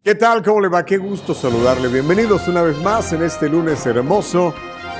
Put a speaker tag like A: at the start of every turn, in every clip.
A: ¿Qué tal? ¿Cómo le va? Qué gusto saludarle. Bienvenidos una vez más en este lunes hermoso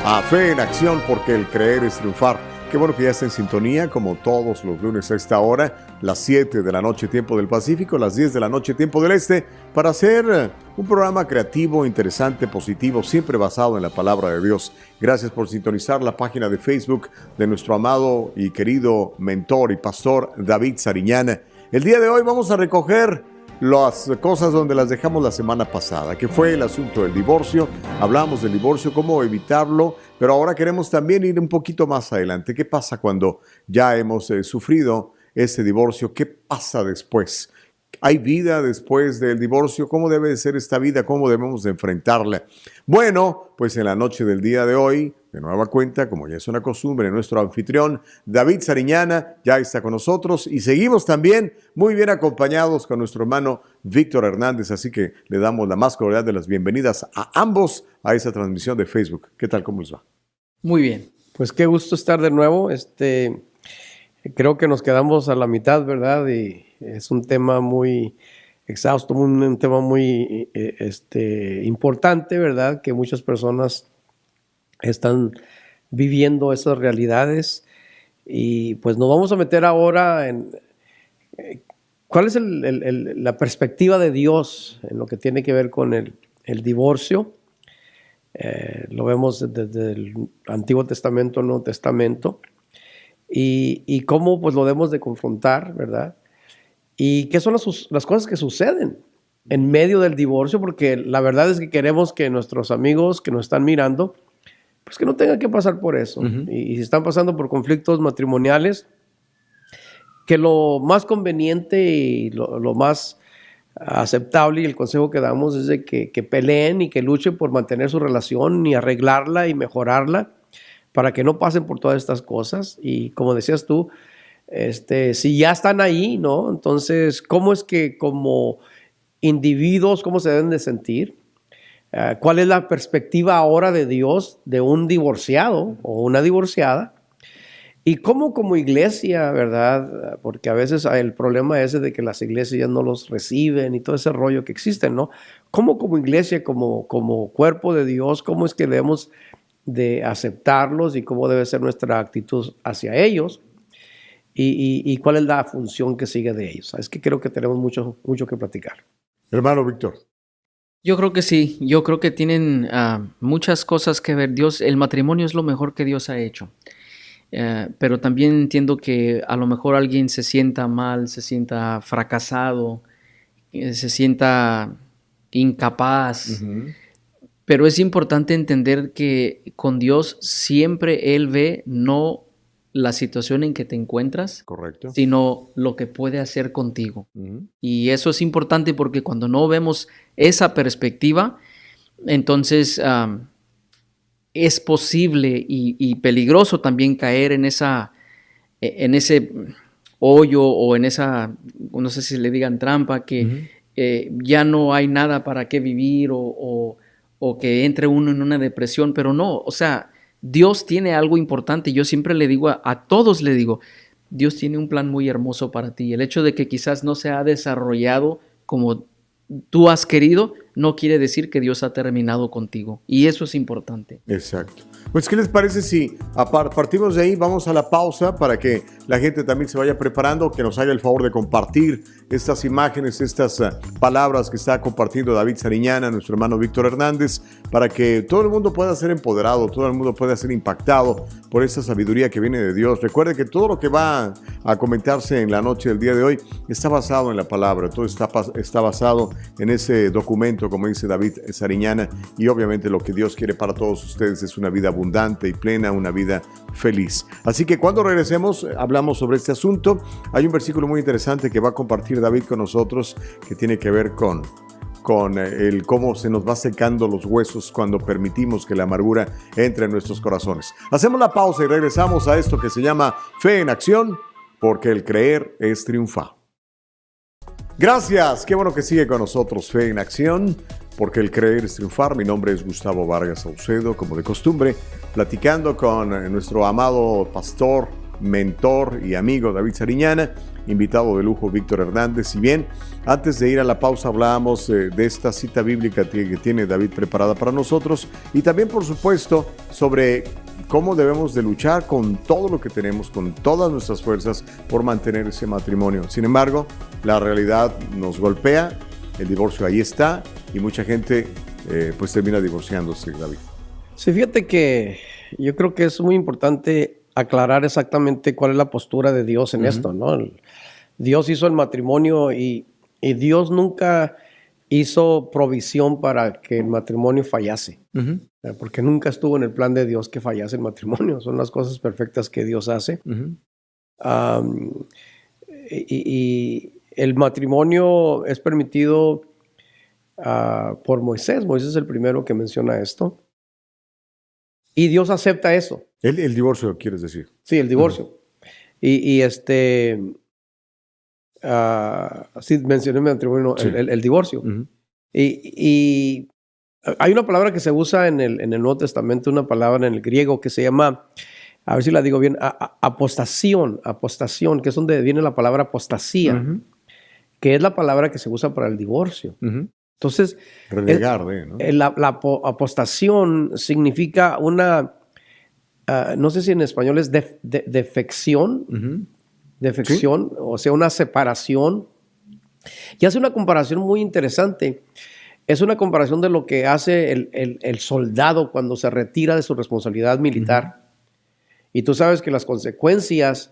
A: a Fe en Acción, porque el creer es triunfar. Qué bueno que ya está en sintonía, como todos los lunes a esta hora, las 7 de la noche tiempo del Pacífico, las 10 de la noche tiempo del Este, para hacer un programa creativo, interesante, positivo, siempre basado en la palabra de Dios. Gracias por sintonizar la página de Facebook de nuestro amado y querido mentor y pastor David Sariñana. El día de hoy vamos a recoger las cosas donde las dejamos la semana pasada, que fue el asunto del divorcio. Hablamos del divorcio, cómo evitarlo, pero ahora queremos también ir un poquito más adelante. ¿Qué pasa cuando ya hemos sufrido ese divorcio? ¿Qué pasa después? ¿Hay vida después del divorcio? ¿Cómo debe de ser esta vida? ¿Cómo debemos de enfrentarla? Bueno, pues en la noche del día de hoy, de nueva cuenta, como ya es una costumbre, nuestro anfitrión David Sariñana ya está con nosotros y seguimos también muy bien acompañados con nuestro hermano Víctor Hernández, así que le damos la más cordial de las bienvenidas a ambos a esa transmisión de Facebook. ¿Qué tal? ¿Cómo les va?
B: Muy bien. Pues qué gusto estar de nuevo. Creo que nos quedamos a la mitad, ¿verdad? Y es un tema muy exhausto, un tema muy importante, ¿verdad? Que muchas personas están viviendo esas realidades. Y pues nos vamos a meter ahora en cuál es la perspectiva de Dios en lo que tiene que ver con el divorcio. Lo vemos desde el Antiguo Testamento, Nuevo Testamento. Y cómo pues lo debemos de confrontar, ¿verdad? Y qué son las cosas que suceden en medio del divorcio, porque la verdad es que queremos que nuestros amigos que nos están mirando, pues que no tengan que pasar por eso. Uh-huh. Y si están pasando por conflictos matrimoniales, que lo más conveniente y lo más aceptable y el consejo que damos es de que peleen y que luchen por mantener su relación y arreglarla y mejorarla, para que no pasen por todas estas cosas. Y como decías tú, si ya están ahí, ¿no? Entonces, ¿cómo es que como individuos, cómo se deben de sentir? ¿Cuál es la perspectiva ahora de Dios de un divorciado o una divorciada? Y cómo como iglesia, ¿verdad? Porque a veces hay el problema ese de que las iglesias ya no los reciben y todo ese rollo que existe, ¿no? ¿Cómo como iglesia, como cuerpo de Dios, cómo es que debemos de aceptarlos y cómo debe ser nuestra actitud hacia ellos y cuál es la función que sigue de ellos? Es que creo que tenemos mucho que platicar.
A: Hermano Víctor.
B: Yo creo que sí, yo creo que tienen muchas cosas que ver. El matrimonio es lo mejor que Dios ha hecho, pero también entiendo que a lo mejor alguien se sienta mal, se sienta fracasado, se sienta incapaz. Uh-huh. Pero es importante entender que con Dios siempre Él ve no la situación en que te encuentras, correcto, sino lo que puede hacer contigo. Uh-huh. Y eso es importante porque cuando no vemos esa perspectiva, entonces es posible y peligroso también caer en ese hoyo o en esa, no sé si le digan trampa, que uh-huh. Ya no hay nada para qué vivir o que entre uno en una depresión, pero no, o sea, Dios tiene algo importante. Yo siempre le digo, a todos le digo, Dios tiene un plan muy hermoso para ti. El hecho de que quizás no se ha desarrollado como tú has querido, no quiere decir que Dios ha terminado contigo. Y eso es importante.
A: Exacto. Pues, ¿qué les parece si partimos de ahí, vamos a la pausa para que la gente también se vaya preparando, que nos haga el favor de compartir estas imágenes, estas palabras que está compartiendo David Sariñana, nuestro hermano Víctor Hernández, para que todo el mundo pueda ser empoderado, todo el mundo pueda ser impactado por esta sabiduría que viene de Dios. Recuerde que todo lo que va a comentarse en la noche del día de hoy está basado en la palabra, todo está basado en ese documento, como dice David Sariñana, y obviamente lo que Dios quiere para todos ustedes es una vida abundante y plena, una vida feliz. Así que cuando regresemos hablamos sobre este asunto. Hay un versículo muy interesante que va a compartir David con nosotros que tiene que ver con el cómo se nos va secando los huesos cuando permitimos que la amargura entre en nuestros corazones. Hacemos la pausa y regresamos a esto que se llama Fe en Acción, porque el creer es triunfar. Gracias, qué bueno que sigue con nosotros Fe en Acción, porque el creer es triunfar. Mi nombre es Gustavo Vargas Saucedo, como de costumbre, platicando con nuestro amado pastor, mentor y amigo David Sariñana. invitado de lujo, Víctor Hernández. Y bien, antes de ir a la pausa hablábamos de esta cita bíblica que tiene David preparada para nosotros y también, por supuesto, sobre cómo debemos de luchar con todo lo que tenemos, con todas nuestras fuerzas por mantener ese matrimonio. Sin embargo, la realidad nos golpea, el divorcio ahí está y mucha gente pues termina divorciándose, David.
B: Sí, fíjate que yo creo que es muy importante aclarar exactamente cuál es la postura de Dios en esto, ¿no? Dios hizo el matrimonio y Dios nunca hizo provisión para que el matrimonio fallase. Porque nunca estuvo en el plan de Dios que fallase el matrimonio. Son las cosas perfectas que Dios hace. Y el matrimonio es permitido por Moisés. Moisés es el primero que menciona esto. Y Dios acepta eso.
A: El divorcio, ¿quieres decir?
B: Sí, el divorcio. Sí, mencioné el matrimonio, sí. el divorcio. Y hay una palabra que se usa en el Nuevo Testamento, una palabra en el griego que se llama, a ver si la digo bien, apostación, que es donde viene la palabra apostasía, que es la palabra que se usa para el divorcio. Entonces,
A: renegar de, ¿no?
B: La apostación significa una, no sé si en español es defección, defección, ¿sí? O sea, una separación. Y hace una comparación muy interesante. Es una comparación de lo que hace el soldado cuando se retira de su responsabilidad militar. Y tú sabes que las consecuencias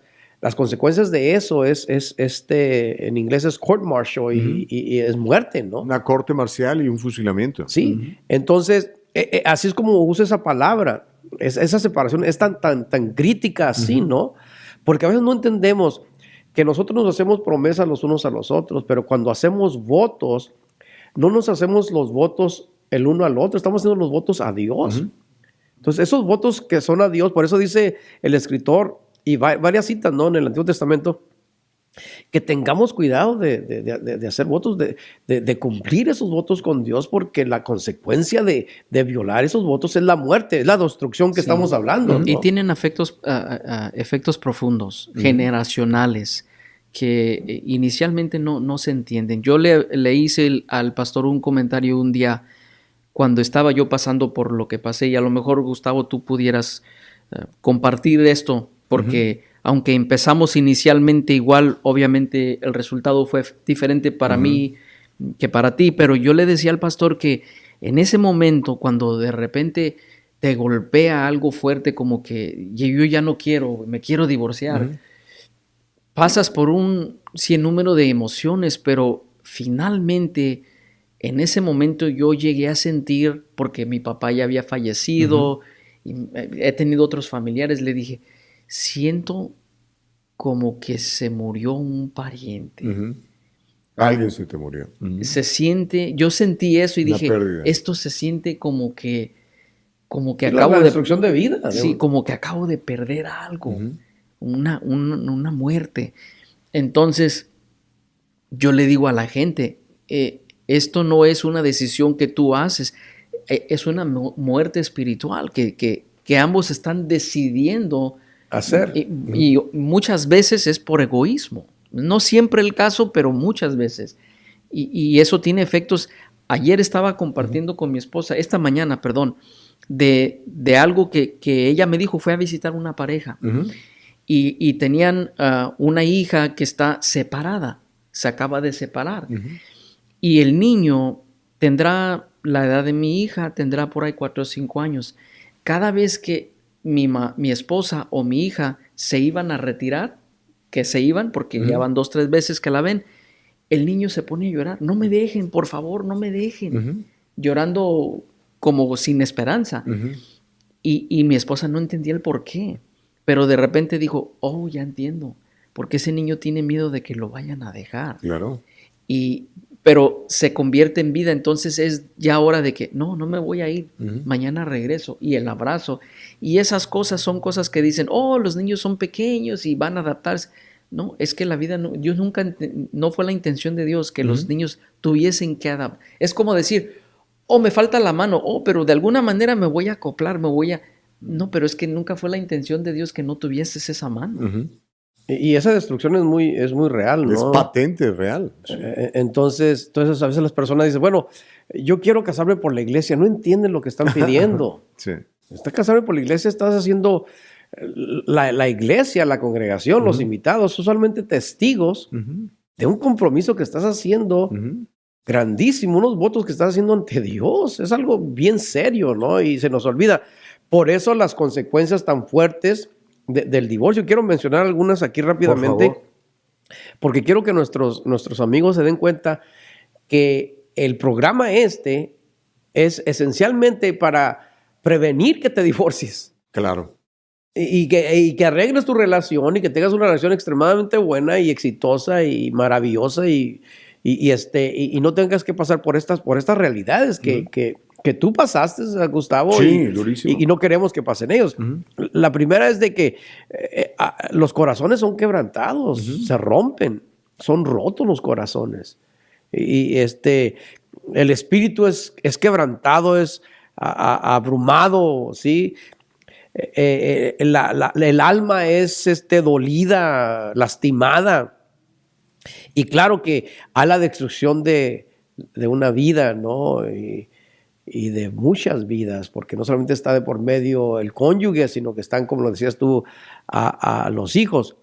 B: de eso en inglés es court martial y es muerte, ¿no?
A: Una corte marcial y un fusilamiento.
B: Sí, entonces así es como usa esa palabra. Esa separación es tan crítica así, ¿no? Porque a veces no entendemos que nosotros nos hacemos promesas los unos a los otros, pero cuando hacemos votos, no nos hacemos los votos el uno al otro, estamos haciendo los votos a Dios. Entonces, esos votos que son a Dios, por eso dice el escritor, y varias citas, ¿no?, en el Antiguo Testamento, que tengamos cuidado de hacer votos, de cumplir esos votos con Dios, porque la consecuencia de violar esos votos es la muerte, es la destrucción que estamos hablando, ¿no?
C: Y tienen efectos profundos, generacionales, que inicialmente no se entienden. Yo le hice al pastor un comentario un día cuando estaba yo pasando por lo que pasé, y a lo mejor, Gustavo, tú pudieras compartir esto, porque aunque empezamos inicialmente igual, obviamente el resultado fue diferente para mí que para ti, pero yo le decía al pastor que en ese momento, cuando de repente te golpea algo fuerte como que yo ya no quiero, me quiero divorciar, pasas por un sinnúmero de emociones, pero finalmente en ese momento yo llegué a sentir, porque mi papá ya había fallecido, y he tenido otros familiares, le dije, siento como que se murió un pariente.
A: Alguien se te murió.
C: Se siente, yo sentí eso y
A: una
C: dije,
A: pérdida.
C: Esto se siente como que
B: acabo de destrucción de vida, ¿no?
C: Sí, como que acabo de perder algo, una muerte. Entonces, yo le digo a la gente, esto no es una decisión que tú haces, es una muerte espiritual que ambos están decidiendo
B: hacer.
C: Y muchas veces es por egoísmo. No siempre el caso, pero muchas veces. Y eso tiene efectos. Ayer estaba compartiendo con mi esposa, esta mañana, perdón, de algo que ella me dijo. Fue a visitar una pareja y tenían una hija que está separada, se acaba de separar. Y el niño tendrá la edad de mi hija, tendrá por ahí 4 o 5 años. Cada vez que mi esposa o mi hija se iban a retirar, que se iban porque ya van 2 o 3 veces que la ven, el niño se pone a llorar. No me dejen, por favor, no me dejen. Llorando como sin esperanza. Y mi esposa no entendía el por qué. Pero de repente dijo, oh, ya entiendo. Porque ese niño tiene miedo de que lo vayan a dejar.
A: Claro.
C: Pero se convierte en vida, entonces es ya hora de que no me voy a ir, mañana regreso, y el abrazo, y esas cosas son cosas que dicen, oh, los niños son pequeños y van a adaptarse. No, es que la vida, Dios nunca, no fue la intención de Dios que los niños tuviesen que adaptar. Es como decir, oh, me falta la mano, oh, pero de alguna manera me voy a acoplar, No, pero es que nunca fue la intención de Dios que no tuvieses esa mano.
B: Y esa destrucción es muy real, ¿no?
A: Es patente, es real. Sí.
B: Entonces a veces las personas dicen, bueno, yo quiero casarme por la iglesia. No entienden lo que están pidiendo.
A: Sí.
B: Estás casarme por la iglesia, estás haciendo la iglesia, la congregación, los invitados, son solamente testigos de un compromiso que estás haciendo grandísimo, unos votos que estás haciendo ante Dios. Es algo bien serio, ¿no? Y se nos olvida. Por eso las consecuencias tan fuertes del divorcio. Quiero mencionar algunas aquí rápidamente, porque quiero que nuestros amigos se den cuenta que el programa es esencialmente para prevenir que te divorcies.
A: Claro.
B: Y que arregles tu relación y que tengas una relación extremadamente buena y exitosa y maravillosa y no tengas que pasar por estas realidades que tú pasaste, Gustavo,
A: sí, durísimo.
B: Y no queremos que pasen ellos. La primera es de que los corazones son quebrantados, se rompen, son rotos los corazones. Y el espíritu es quebrantado, es abrumado, ¿sí? El alma es dolida, lastimada. Y claro que hay la destrucción de una vida, ¿no? Y de muchas vidas, porque no solamente está de por medio el cónyuge, sino que están, como lo decías tú, a los hijos.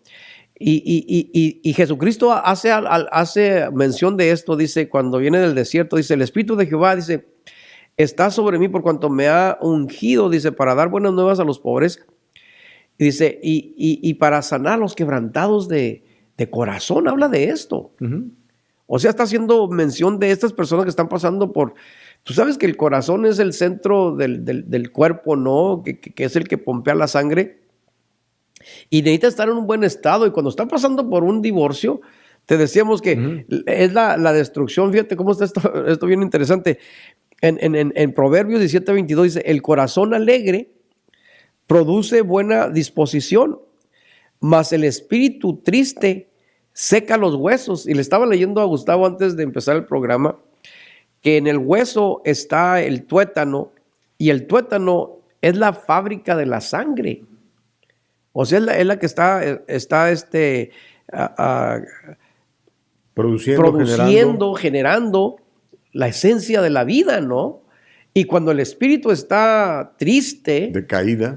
B: Y Jesucristo hace mención de esto, dice, cuando viene del desierto, dice, el Espíritu de Jehová, dice, está sobre mí por cuanto me ha ungido, dice, para dar buenas nuevas a los pobres, y dice, y para sanar a los quebrantados de corazón, habla de esto. O sea, está haciendo mención de estas personas que están pasando por... Tú sabes que el corazón es el centro del cuerpo, ¿no? Que es el que pompea la sangre. Y necesita estar en un buen estado. Y cuando está pasando por un divorcio, te decíamos que es la destrucción. Fíjate cómo está esto bien interesante. En Proverbios 17:22 dice, el corazón alegre produce buena disposición, mas el espíritu triste seca los huesos. Y le estaba leyendo a Gustavo antes de empezar el programa, que en el hueso está el tuétano, y el tuétano es la fábrica de la sangre. O sea, es la que está produciendo, generando la esencia de la vida, ¿no? Y cuando el espíritu está triste,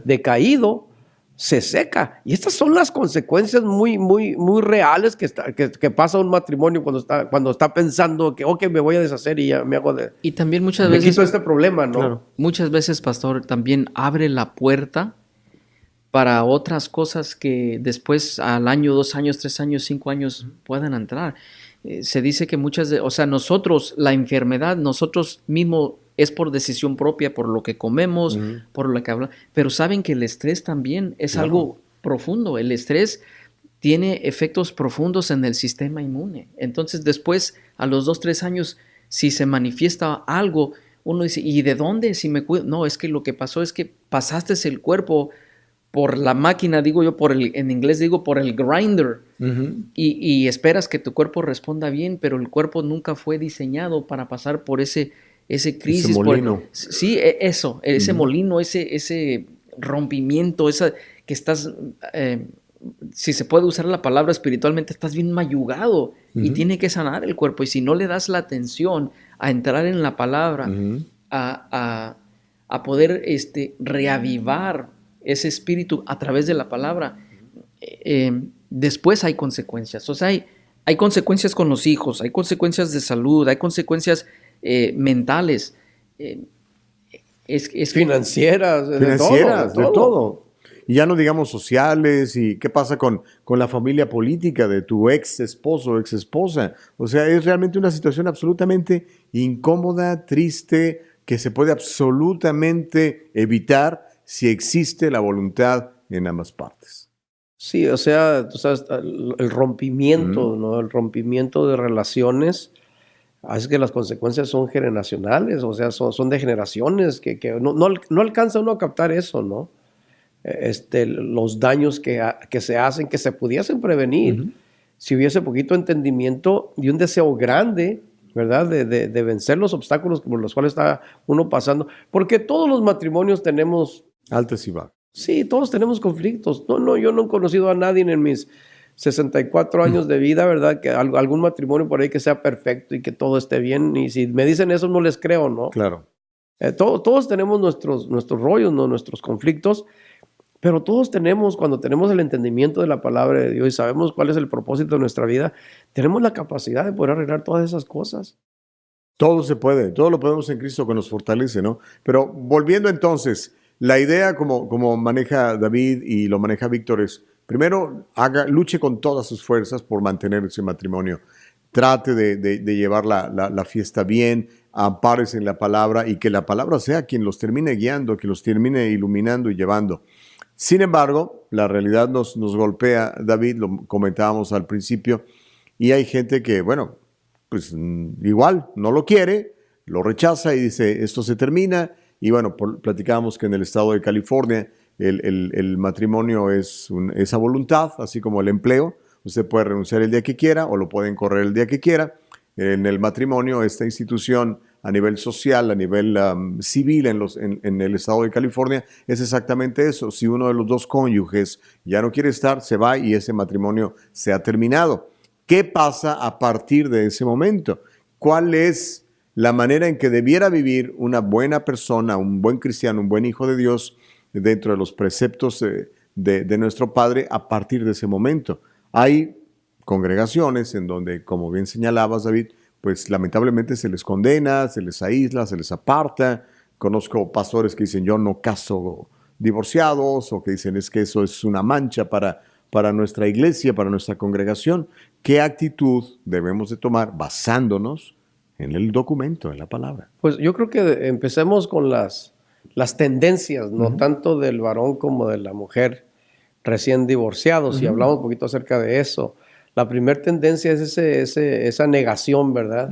B: decaído, se seca. Y estas son las consecuencias muy reales que pasa un matrimonio cuando está pensando que, ok, me voy a deshacer y ya me hago de...
C: Y también muchas veces...
B: quito este problema, ¿no?
C: Claro. Muchas veces, pastor, también abre la puerta para otras cosas que después al año, 2 años, 3 años, 5 años puedan entrar. Se dice que nosotros, la enfermedad, nosotros mismos es por decisión propia, por lo que comemos, por lo que hablamos. Pero saben que el estrés también es algo profundo. El estrés tiene efectos profundos en el sistema inmune. Entonces después, a los 2, 3 años, si se manifiesta algo, uno dice, ¿y de dónde? Si me cuido. No, es que lo que pasó es que pasaste el cuerpo por la máquina, digo yo, en inglés digo por el grinder, y esperas que tu cuerpo responda bien, pero el cuerpo nunca fue diseñado para pasar por ese crisis.
A: Ese molino.
C: Ese molino, ese rompimiento, que estás, si se puede usar la palabra espiritualmente, estás bien mayugado y tiene que sanar el cuerpo. Y si no le das la atención a entrar en la palabra, a poder reavivar ese espíritu a través de la palabra, después hay consecuencias. O sea, hay consecuencias con los hijos, hay consecuencias de salud, hay consecuencias mentales,
B: financieras, de todo.
A: Y ya no digamos sociales, y qué pasa con la familia política de tu ex esposo o ex esposa. O sea, es realmente una situación absolutamente incómoda, triste, que se puede absolutamente evitar si existe la voluntad en ambas partes.
B: Sí, o sea, tú sabes, el rompimiento, ¿no? El rompimiento de relaciones hace que las consecuencias son generacionales, o sea, son de generaciones que no alcanza uno a captar eso, ¿no? Los daños que se hacen, que se pudiesen prevenir si hubiese poquito entendimiento y un deseo grande, ¿verdad? De vencer los obstáculos por los cuales está uno pasando. Porque todos los matrimonios tenemos...
A: altas y bajas.
B: Sí, todos tenemos conflictos. Yo no he conocido a nadie en mis 64 años de vida, ¿verdad? Que algún matrimonio por ahí que sea perfecto y que todo esté bien. Y si me dicen eso, no les creo, ¿no?
A: Claro.
B: Todos tenemos nuestros rollos, ¿no? Nuestros conflictos, pero todos tenemos, cuando tenemos el entendimiento de la palabra de Dios y sabemos cuál es el propósito de nuestra vida, tenemos la capacidad de poder arreglar todas esas cosas.
A: Todo se puede, todo lo podemos en Cristo que nos fortalece, ¿no? Pero volviendo entonces, la idea como maneja David y lo maneja Víctor es, primero, luche con todas sus fuerzas por mantener ese matrimonio. Trate de llevar la fiesta bien, ampárese en la palabra y que la palabra sea quien los termine guiando, quien los termine iluminando y llevando. Sin embargo, la realidad nos golpea, David, lo comentábamos al principio, y hay gente que, bueno, pues igual no lo quiere, lo rechaza y dice, esto se termina. Y bueno, platicábamos que en el estado de California el matrimonio es esa voluntad, así como el empleo. Usted puede renunciar el día que quiera o lo pueden correr el día que quiera. En el matrimonio, esta institución a nivel social, a nivel civil en el estado de California, es exactamente eso. Si uno de los dos cónyuges ya no quiere estar, se va y ese matrimonio se ha terminado. ¿Qué pasa a partir de ese momento? ¿Cuál es la manera en que debiera vivir una buena persona, un buen cristiano, un buen hijo de Dios dentro de los preceptos de nuestro Padre a partir de ese momento? Hay congregaciones en donde, como bien señalabas, David, pues lamentablemente se les condena, se les aísla, se les aparta. Conozco pastores que dicen, yo no caso divorciados, o que dicen, es que eso es una mancha para nuestra iglesia, para nuestra congregación. ¿Qué actitud debemos de tomar basándonos en el documento, en la palabra?
B: Pues yo creo que empecemos con las tendencias, no tanto del varón como de la mujer recién divorciados, y hablamos un poquito acerca de eso. La primera tendencia es esa negación, ¿verdad?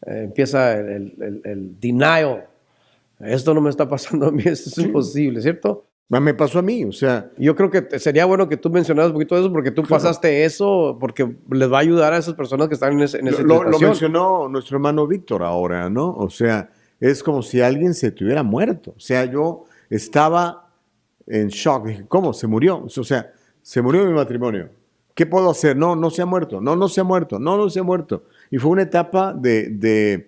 B: Empieza el denial. Esto no me está pasando a mí, esto es imposible, ¿cierto?
A: Me pasó a mí, o sea...
B: Yo creo que sería bueno que tú mencionaras un poquito de eso, porque tú pasaste eso, porque les va a ayudar a esas personas que están en esa situación.
A: Lo mencionó nuestro hermano Víctor ahora, ¿no? O sea, es como si alguien se te hubiera muerto. O sea, yo estaba en shock. Dije, ¿cómo? ¿Se murió? O sea, se murió mi matrimonio. ¿Qué puedo hacer? No se ha muerto. No se ha muerto. No se ha muerto. Y fue una etapa de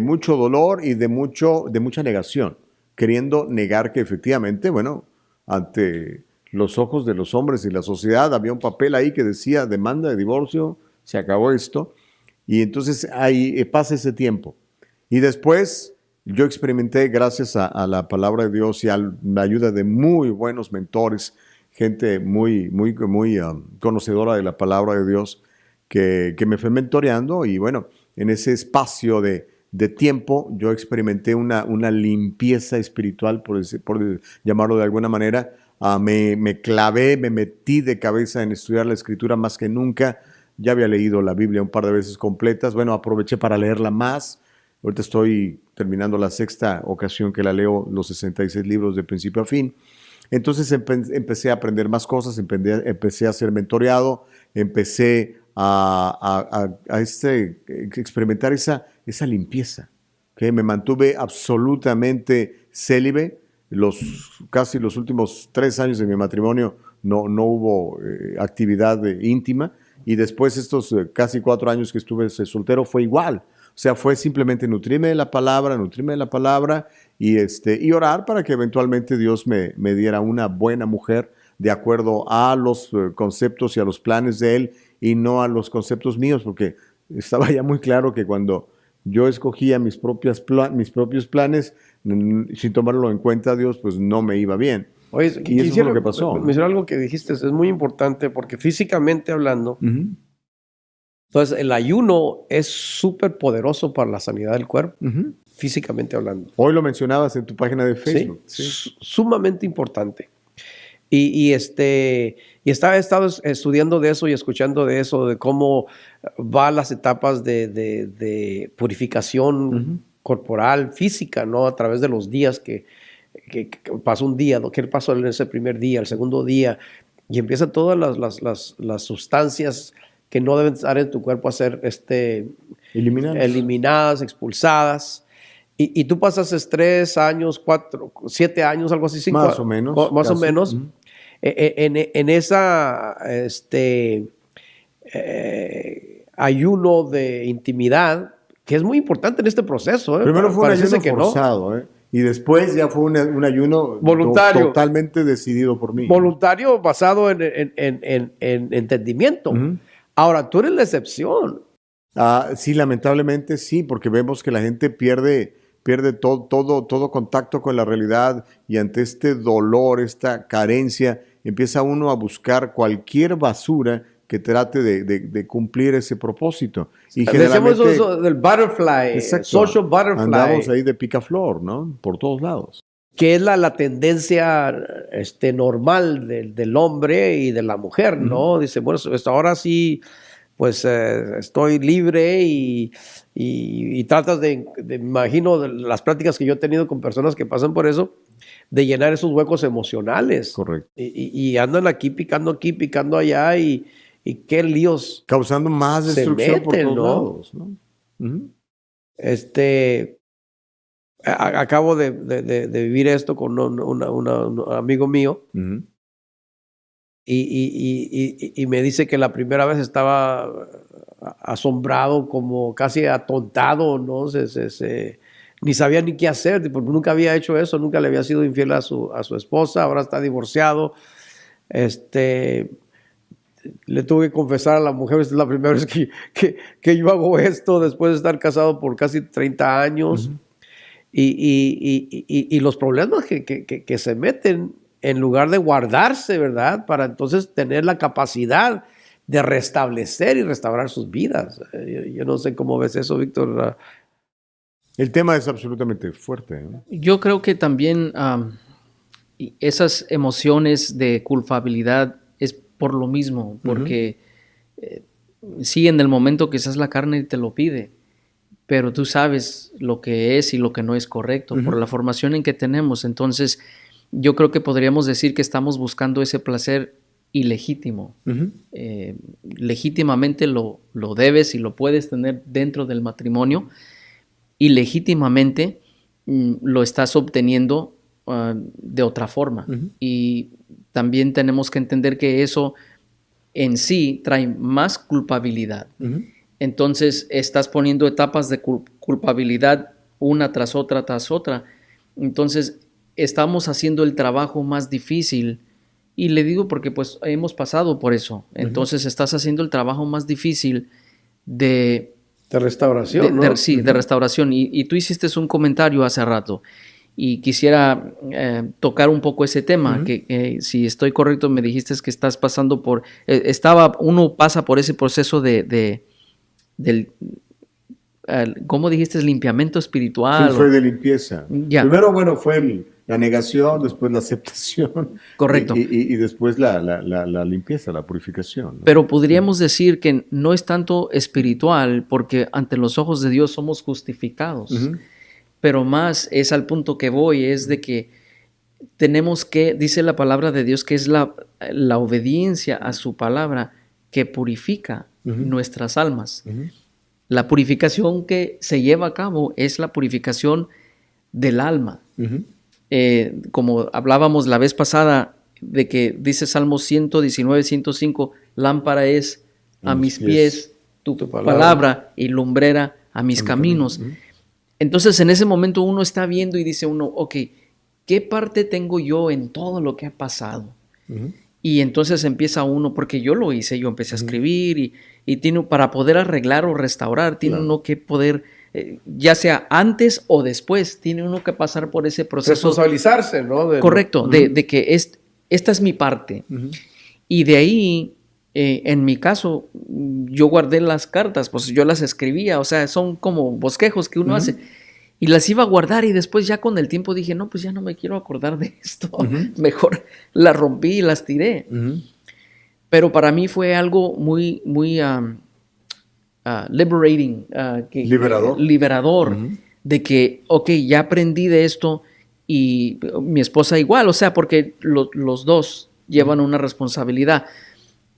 A: mucho dolor y de mucha negación, queriendo negar que efectivamente, bueno, ante los ojos de los hombres y la sociedad había un papel ahí que decía demanda de divorcio, se acabó esto. Y entonces ahí pasa ese tiempo. Y después yo experimenté, gracias a la palabra de Dios y a la ayuda de muy buenos mentores, gente muy conocedora de la palabra de Dios, que me fue mentoreando. Y bueno, en ese espacio de tiempo yo experimenté una limpieza espiritual, por llamarlo de alguna manera. Me clavé, me metí de cabeza en estudiar la Escritura más que nunca. Ya había leído la Biblia un par de veces completas. Bueno, aproveché para leerla más. Ahorita estoy terminando la 6ª ocasión que la leo, los 66 libros de principio a fin. Entonces empecé a aprender más cosas, empecé a ser mentoreado, empecé a experimentar esa limpieza, que me mantuve absolutamente célibe. Casi los últimos 3 años de mi matrimonio no hubo actividad íntima, y después estos casi 4 años que estuve soltero fue igual. O sea, fue simplemente nutrirme de la palabra y orar para que eventualmente Dios me diera una buena mujer de acuerdo a los conceptos y a los planes de Él, y no a los conceptos míos, porque estaba ya muy claro que cuando yo escogía mis propios planes, sin tomarlo en cuenta Dios, pues no me iba bien.
B: Oye,
A: y eso es lo que pasó.
B: Mencionar algo que dijiste, es muy importante, porque físicamente hablando, entonces el ayuno es súper poderoso para la sanidad del cuerpo, físicamente hablando.
A: Hoy lo mencionabas en tu página de Facebook.
B: Sí. Sumamente importante. Y he estado estudiando de eso y escuchando de eso, de cómo va las etapas de purificación corporal, física, ¿no? A través de los días que pasó un día, qué pasó en ese primer día, el segundo día, y empiezan todas las sustancias que no deben estar en tu cuerpo a ser eliminadas, expulsadas. Y tú pasas 3 años, 4, 7 años, algo así.
A: Más o menos.
B: En esa ayuno de intimidad, que es muy importante en este proceso.
A: Primero fue un
B: Parece
A: ayuno
B: que no.
A: forzado, y después ya fue un ayuno
B: Voluntario.
A: totalmente decidido por mí.
B: Voluntario basado en entendimiento. Ahora, tú eres la excepción.
A: Sí, lamentablemente sí, porque vemos que la gente pierde todo contacto con la realidad, y ante este dolor, esta carencia, empieza uno a buscar cualquier basura que trate de cumplir ese propósito. Y
B: Decíamos eso del butterfly,
A: exacto,
B: social butterfly.
A: Andamos ahí de picaflor, ¿no? Por todos lados.
B: Que es la tendencia normal del hombre y de la mujer, ¿no? Dice, bueno, ahora sí, pues estoy libre y tratas de, me imagino, de las pláticas que yo he tenido con personas que pasan por eso, de llenar esos huecos emocionales.
A: Correcto.
B: Y andan aquí, picando allá y qué líos.
A: Causando más destrucción por todos lados, ¿no?
B: Acabo de vivir esto con un amigo mío. Y me dice que la primera vez estaba asombrado, como casi atontado, ¿no? Ni sabía ni qué hacer, porque nunca había hecho eso, nunca le había sido infiel a su esposa, ahora está divorciado. Le tuve que confesar a la mujer, esta es la primera vez que yo hago esto después de estar casado por casi 30 años. Y los problemas que se meten en lugar de guardarse, ¿verdad? Para entonces tener la capacidad de restablecer y restaurar sus vidas. Yo no sé cómo ves eso, Víctor.
A: El tema es absolutamente fuerte, ¿no?
C: Yo creo que también esas emociones de culpabilidad es por lo mismo, porque sí, en el momento quizás la carne te lo pide, pero tú sabes lo que es y lo que no es correcto por la formación en que tenemos. Entonces, yo creo que podríamos decir que estamos buscando ese placer ilegítimo. Legítimamente lo debes y lo puedes tener dentro del matrimonio, y legítimamente lo estás obteniendo de otra forma. Y también tenemos que entender que eso en sí trae más culpabilidad. Entonces estás poniendo etapas de culpabilidad una tras otra. Entonces estamos haciendo el trabajo más difícil, y le digo porque pues hemos pasado por eso. Entonces estás haciendo el trabajo más difícil de
B: restauración, ¿no?
C: Sí, de restauración. Y tú hiciste un comentario hace rato, y quisiera tocar un poco ese tema, que si estoy correcto, me dijiste que estás pasando por, uno pasa por ese proceso del ¿cómo dijiste? Limpiamiento espiritual.
A: Sí, fue de limpieza.
C: Ya.
A: Primero, bueno, fue la negación, después la aceptación.
C: Correcto.
A: Y después la limpieza, la purificación, ¿no?
C: Pero podríamos decir que no es tanto espiritual, porque ante los ojos de Dios somos justificados. Pero más es al punto que voy, es de que tenemos que, dice la palabra de Dios, que es la obediencia a su palabra que purifica nuestras almas. La purificación que se lleva a cabo es la purificación del alma. Como hablábamos la vez pasada, de que dice Salmo 119, 105, lámpara es a mis pies tu palabra y lumbrera a mis caminos. Entonces en ese momento uno está viendo y dice uno, ok, ¿qué parte tengo yo en todo lo que ha pasado? Y entonces empieza uno, porque yo lo hice, yo empecé a escribir y tiene, para poder arreglar o restaurar, tiene uno que poder, ya sea antes o después, tiene uno que pasar por ese proceso.
B: Responsabilizarse, ¿no?
C: Correcto, de que esta es mi parte. Y de ahí, en mi caso, yo guardé las cartas, pues yo las escribía, o sea, son como bosquejos que uno hace. Y las iba a guardar, y después ya con el tiempo dije, no, pues ya no me quiero acordar de esto. Mejor las rompí y las tiré. Pero para mí fue algo muy, muy liberating. Liberador. De que, ok, ya aprendí de esto, y mi esposa igual, o sea, porque los dos llevan una responsabilidad.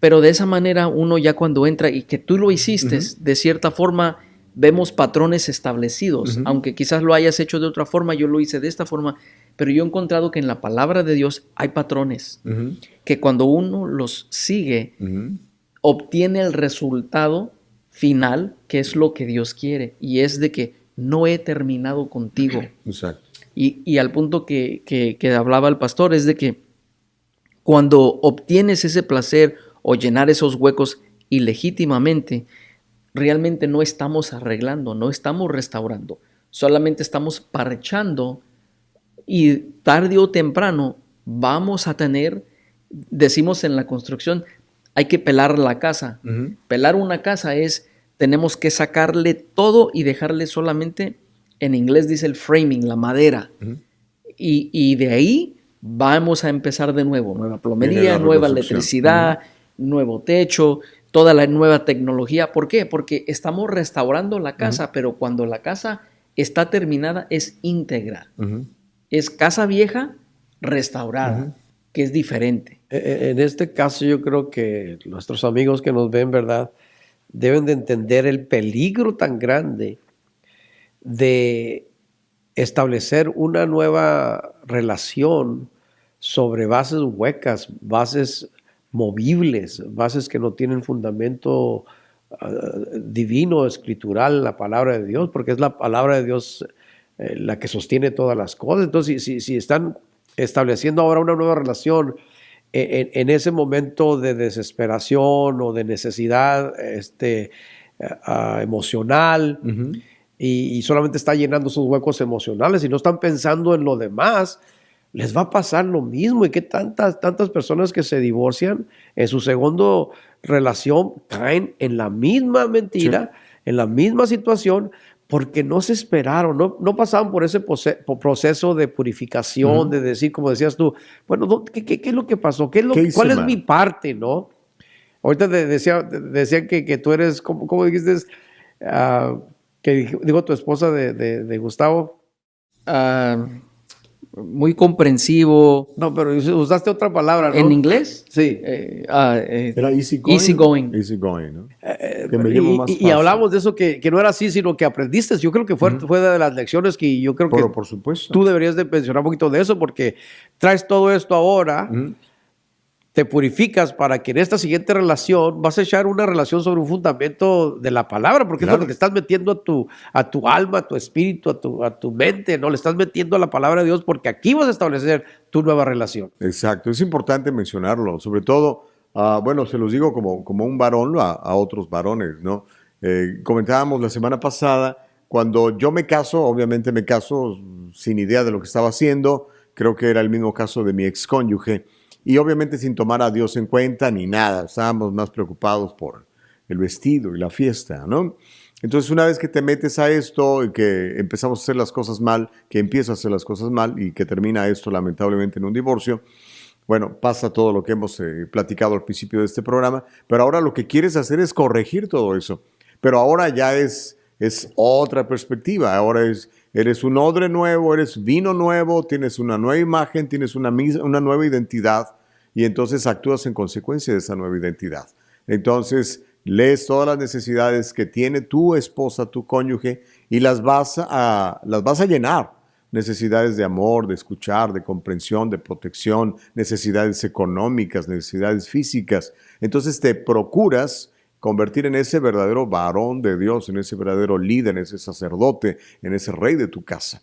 C: Pero de esa manera uno ya cuando entra, y que tú lo hiciste, de cierta forma vemos patrones establecidos, aunque quizás lo hayas hecho de otra forma, yo lo hice de esta forma, pero yo he encontrado que en la palabra de Dios hay patrones, que cuando uno los sigue, obtiene el resultado final, que es lo que Dios quiere, y es de que no he terminado contigo.
A: Exacto.
C: Y al punto que hablaba el pastor es de que cuando obtienes ese placer o llenar esos huecos ilegítimamente, realmente no estamos arreglando, no estamos restaurando, solamente estamos parchando, y tarde o temprano vamos a tener, decimos en la construcción, hay que pelar la casa.
A: Uh-huh.
C: Pelar una casa tenemos que sacarle todo y dejarle solamente, en inglés dice el framing, la madera.
A: Uh-huh.
C: Y de ahí vamos a empezar de nuevo. Nueva plomería, nueva electricidad, nuevo techo, toda la nueva tecnología. ¿Por qué? Porque estamos restaurando la casa, pero cuando la casa está terminada es íntegra. Es casa vieja restaurada, que es diferente.
B: En este caso yo creo que nuestros amigos que nos ven, ¿verdad?, deben de entender el peligro tan grande de establecer una nueva relación sobre bases huecas, bases movibles, bases que no tienen fundamento divino, escritural, la palabra de Dios, porque es la palabra de Dios la que sostiene todas las cosas. Entonces, si están estableciendo ahora una nueva relación en ese momento de desesperación o de necesidad emocional, y solamente está llenando sus huecos emocionales y no están pensando en lo demás, les va a pasar lo mismo. Y que tantas personas que se divorcian en su segunda relación caen en la misma mentira, en la misma situación, porque no se esperaron, no pasaban por ese proceso de purificación, de decir, como decías tú, bueno, ¿qué es lo que pasó? ¿Cuál es mi parte, no? Ahorita decían que tú eres, ¿cómo dijiste? Que digo tu esposa de Gustavo.
C: Muy comprensivo.
B: No, pero usaste otra palabra, ¿no?
C: ¿En inglés?
B: Sí.
A: Era easygoing.
C: Easygoing.
A: Easygoing, ¿no?
B: Y hablamos de eso, que no era así, sino que aprendiste. Yo creo que fue de las lecciones que yo creo que
A: por supuesto.
B: Tú deberías de mencionar un poquito de eso, porque traes todo esto ahora, te purificas para que en esta siguiente relación vas a echar una relación sobre un fundamento de la palabra, porque es lo que te estás metiendo a tu alma, a tu espíritu, a tu mente, ¿no? Le estás metiendo a la palabra de Dios, porque aquí vas a establecer tu nueva relación.
A: Exacto, es importante mencionarlo, sobre todo, bueno, se los digo como un varón a otros varones, ¿no? Comentábamos la semana pasada, cuando yo me caso, obviamente me caso sin idea de lo que estaba haciendo, creo que era el mismo caso de mi excónyuge, y obviamente sin tomar a Dios en cuenta ni nada, estábamos más preocupados por el vestido y la fiesta, ¿no? Entonces, una vez que te metes a esto y que empezamos a hacer las cosas mal, que empiezas a hacer las cosas mal y que termina esto lamentablemente en un divorcio, bueno, pasa todo lo que hemos platicado al principio de este programa, pero ahora lo que quieres hacer es corregir todo eso. Pero ahora ya es otra perspectiva, ahora eres un odre nuevo, eres vino nuevo, tienes una nueva imagen, tienes una nueva identidad y entonces actúas en consecuencia de esa nueva identidad. Entonces lees todas las necesidades que tiene tu esposa, tu cónyuge y las vas a llenar. Necesidades de amor, de escuchar, de comprensión, de protección, necesidades económicas, necesidades físicas. Entonces te procuras convertir en ese verdadero varón de Dios, en ese verdadero líder, en ese sacerdote, en ese rey de tu casa.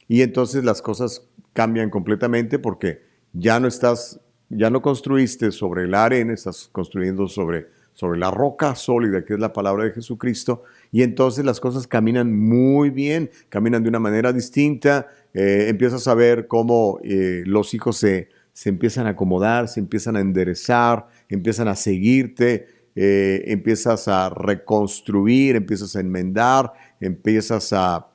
A: Y entonces las cosas cambian completamente porque ya no construiste sobre la arena, estás construyendo sobre la roca sólida, que es la palabra de Jesucristo, y entonces las cosas caminan muy bien, caminan de una manera distinta, empiezas a ver cómo los hijos se empiezan a acomodar, se empiezan a enderezar, empiezan a seguirte, empiezas a reconstruir, empiezas a enmendar, empiezas a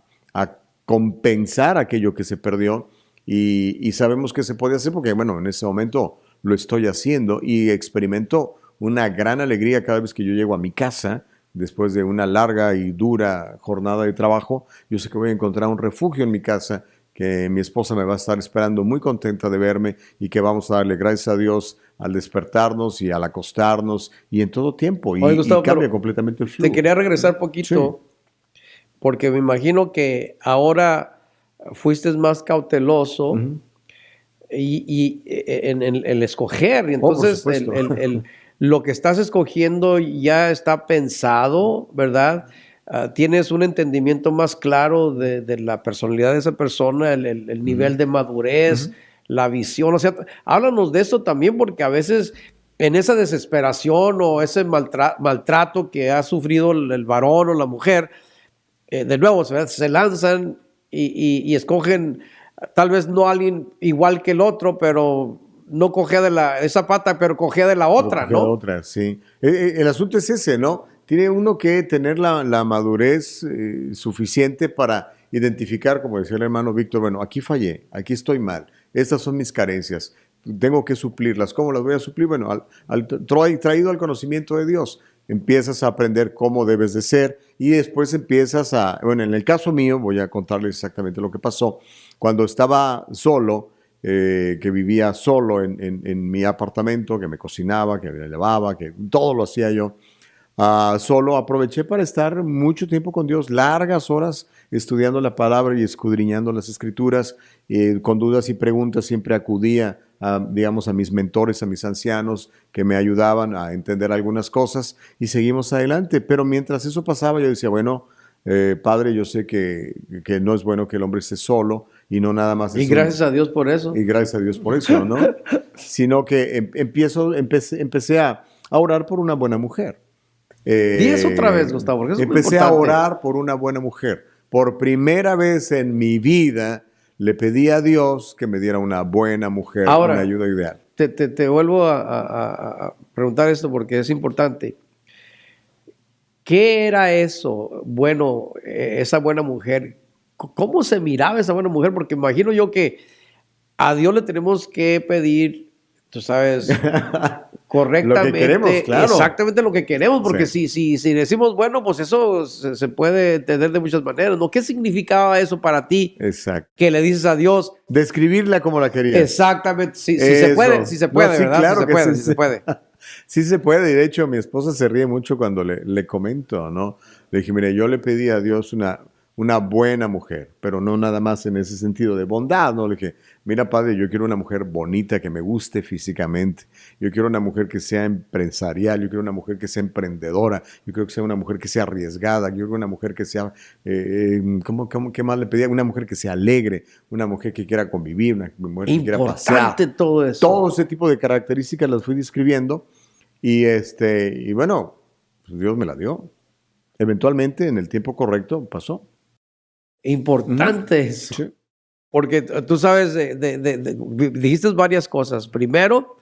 A: compensar aquello que se perdió y sabemos que se puede hacer porque, bueno, en ese momento lo estoy haciendo y experimento una gran alegría cada vez que yo llego a mi casa después de una larga y dura jornada de trabajo. Yo sé que voy a encontrar un refugio en mi casa, que mi esposa me va a estar esperando muy contenta de verme y que vamos a darle gracias a Dios al despertarnos y al acostarnos y en todo tiempo.
B: Oye, Gustavo,
A: y cambia completamente el flujo.
B: Te quería regresar poquito, porque me imagino que ahora fuiste más cauteloso y en el escoger. Y entonces lo que estás escogiendo ya está pensado, ¿verdad? Tienes un entendimiento más claro de la personalidad de esa persona, el nivel de madurez, la visión. O sea, háblanos de eso también, porque a veces en esa desesperación o ese maltrato que ha sufrido el varón o la mujer, de nuevo se lanzan y escogen tal vez no alguien igual que el otro, pero no cogea de esa pata, pero cogea de la otra, ¿no?
A: De la otra, sí. El asunto es ese, ¿no? Tiene uno que tener la madurez suficiente para identificar, como decía el hermano Víctor, bueno, aquí fallé, aquí estoy mal, estas son mis carencias, tengo que suplirlas. ¿Cómo las voy a suplir? Bueno, traído al conocimiento de Dios, empiezas a aprender cómo debes de ser y después empiezas bueno, en el caso mío, voy a contarles exactamente lo que pasó. Cuando estaba solo, que vivía solo en mi apartamento, que me cocinaba, que me lavaba, que todo lo hacía yo, solo aproveché para estar mucho tiempo con Dios, largas horas estudiando la palabra y escudriñando las escrituras, con dudas y preguntas siempre acudía digamos, a mis mentores, a mis ancianos que me ayudaban a entender algunas cosas y seguimos adelante. Pero mientras eso pasaba yo decía, bueno, Padre, yo sé que no es bueno que el hombre esté solo y no nada más.
B: Y gracias a Dios por eso.
A: Y gracias a Dios por eso, ¿no? Sino que empecé a orar por una buena mujer.
B: Di eso otra vez, Gustavo, porque eso
A: empecé
B: es muy importante.
A: a orar por una buena mujer. Por primera vez en mi vida le pedí a Dios que me diera una buena mujer,
B: ahora,
A: una ayuda ideal.
B: Te vuelvo a preguntar esto porque es importante. ¿Qué era eso? Bueno, esa buena mujer. ¿Cómo se miraba esa buena mujer? Porque imagino yo que a Dios le tenemos que pedir, tú sabes, correctamente.
A: Lo que queremos, claro.
B: Exactamente lo que queremos, porque si decimos, bueno, pues eso se puede entender de muchas maneras, ¿no? ¿Qué significaba eso para ti?
A: Exacto.
B: Que le dices a Dios.
A: Describirla como la querías.
B: Exactamente. Sí se puede,
A: no,
B: sí,
A: Claro
B: ¿verdad? Sí se puede.
A: Sí se puede, y de hecho mi esposa se ríe mucho cuando le comento, ¿no? Le dije, mire, yo le pedí a Dios una buena mujer, pero no nada más en ese sentido de bondad, ¿no? Le dije, mira, Padre, yo quiero una mujer bonita, que me guste físicamente, yo quiero una mujer que sea empresarial, yo quiero una mujer que sea emprendedora, yo quiero que sea una mujer que sea arriesgada, yo quiero una mujer que sea, ¿qué más le pedía? Una mujer que sea alegre, una mujer que quiera convivir, una mujer que quiera pasear.
B: Importante todo eso.
A: Todo ese tipo de características las fui describiendo y bueno, pues Dios me la dio. Eventualmente, en el tiempo correcto, pasó.
B: Importante eso. Sí. Porque tú sabes, dijiste varias cosas. Primero,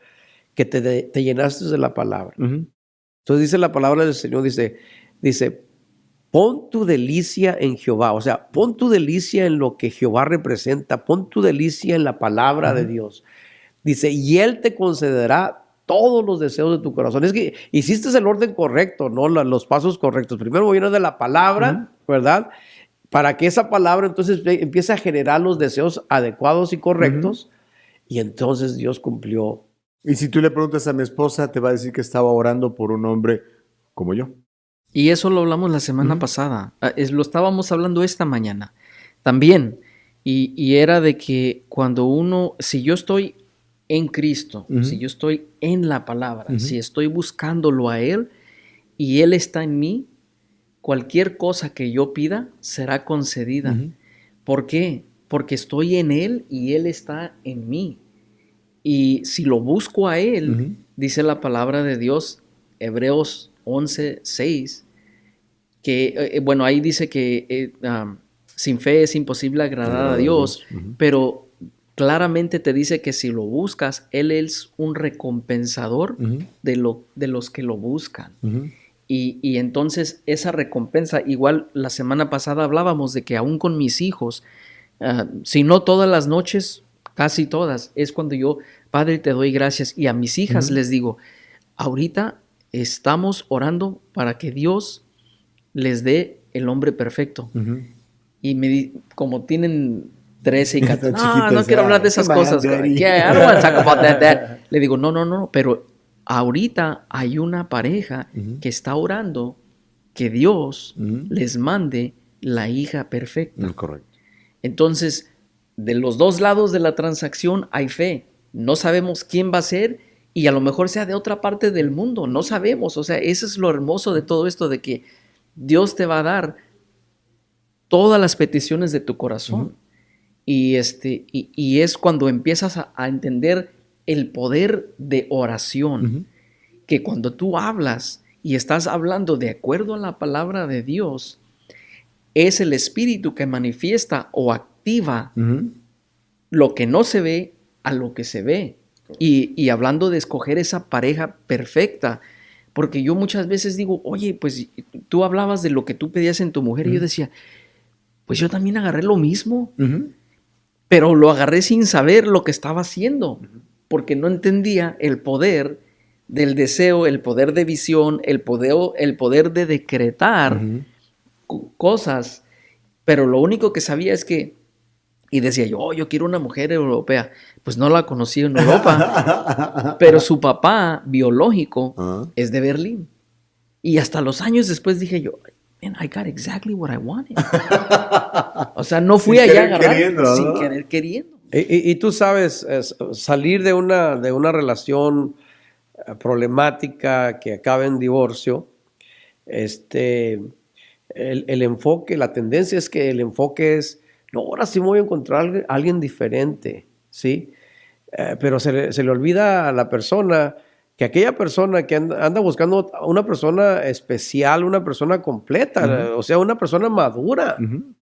B: que te llenaste de la palabra. Entonces dice la palabra del Señor, dice, pon tu delicia en Jehová. O sea, pon tu delicia en lo que Jehová representa. Pon tu delicia en la palabra de Dios. Dice, y Él te concederá todos los deseos de tu corazón. Es que hiciste el orden correcto, ¿no? Los pasos correctos. Primero voy a ir de la palabra, ¿verdad? Para que esa palabra entonces empiece a generar los deseos adecuados y correctos, y entonces Dios cumplió.
A: Y si tú le preguntas a mi esposa, te va a decir que estaba orando por un hombre como yo.
C: Y eso lo hablamos la semana pasada. Lo estábamos hablando esta mañana también. Y era de que cuando si yo estoy en Cristo, si yo estoy en la palabra, si estoy buscándolo a Él y Él está en mí, cualquier cosa que yo pida será concedida. ¿Por qué? Porque estoy en Él y Él está en mí. Y si lo busco a Él, dice la palabra de Dios, Hebreos 11:6, que, bueno, ahí dice que sin fe es imposible agradar a Dios, pero claramente te dice que si lo buscas, Él es un recompensador de los que lo buscan. Y entonces esa recompensa, igual la semana pasada hablábamos de que aún con mis hijos, si no todas las noches, casi todas, es cuando yo, Padre, te doy gracias. Y a mis hijas les digo, ahorita estamos orando para que Dios les dé el hombre perfecto. Y como tienen 13 y 14, no quiero hablar de esas cosas. I don't want to talk about that. Le digo, no, pero ahorita hay una pareja que está orando que Dios les mande la hija perfecta.
A: Correcto.
C: Entonces, de los dos lados de la transacción hay fe. No sabemos quién va a ser y a lo mejor sea de otra parte del mundo, no sabemos. O sea, eso es lo hermoso de todo esto, de que Dios te va a dar todas las peticiones de tu corazón. Y es cuando empiezas a entender el poder de oración, que cuando tú hablas y estás hablando de acuerdo a la palabra de Dios, es el Espíritu que manifiesta o activa lo que no se ve a lo que se ve. Y hablando de escoger esa pareja perfecta, porque yo muchas veces digo, oye, pues tú hablabas de lo que tú pedías en tu mujer, y yo decía, pues yo también agarré lo mismo, pero lo agarré sin saber lo que estaba haciendo, porque no entendía el poder del deseo, el poder de visión, el poder de decretar cosas, pero lo único que sabía es que, y decía yo quiero una mujer europea. Pues no la conocí en Europa, pero su papá biológico es de Berlín. Y hasta los años después dije yo, man, I got exactly what I wanted. O sea, no fui allá a agarrar sin querer queriendo.
B: Y tú sabes, salir de una relación problemática que acaba en divorcio, el enfoque, la tendencia es que el enfoque es, no, ahora sí me voy a encontrar a alguien diferente, ¿sí? Pero se le olvida a la persona que aquella persona que anda buscando una persona especial, una persona completa, o sea, una persona madura.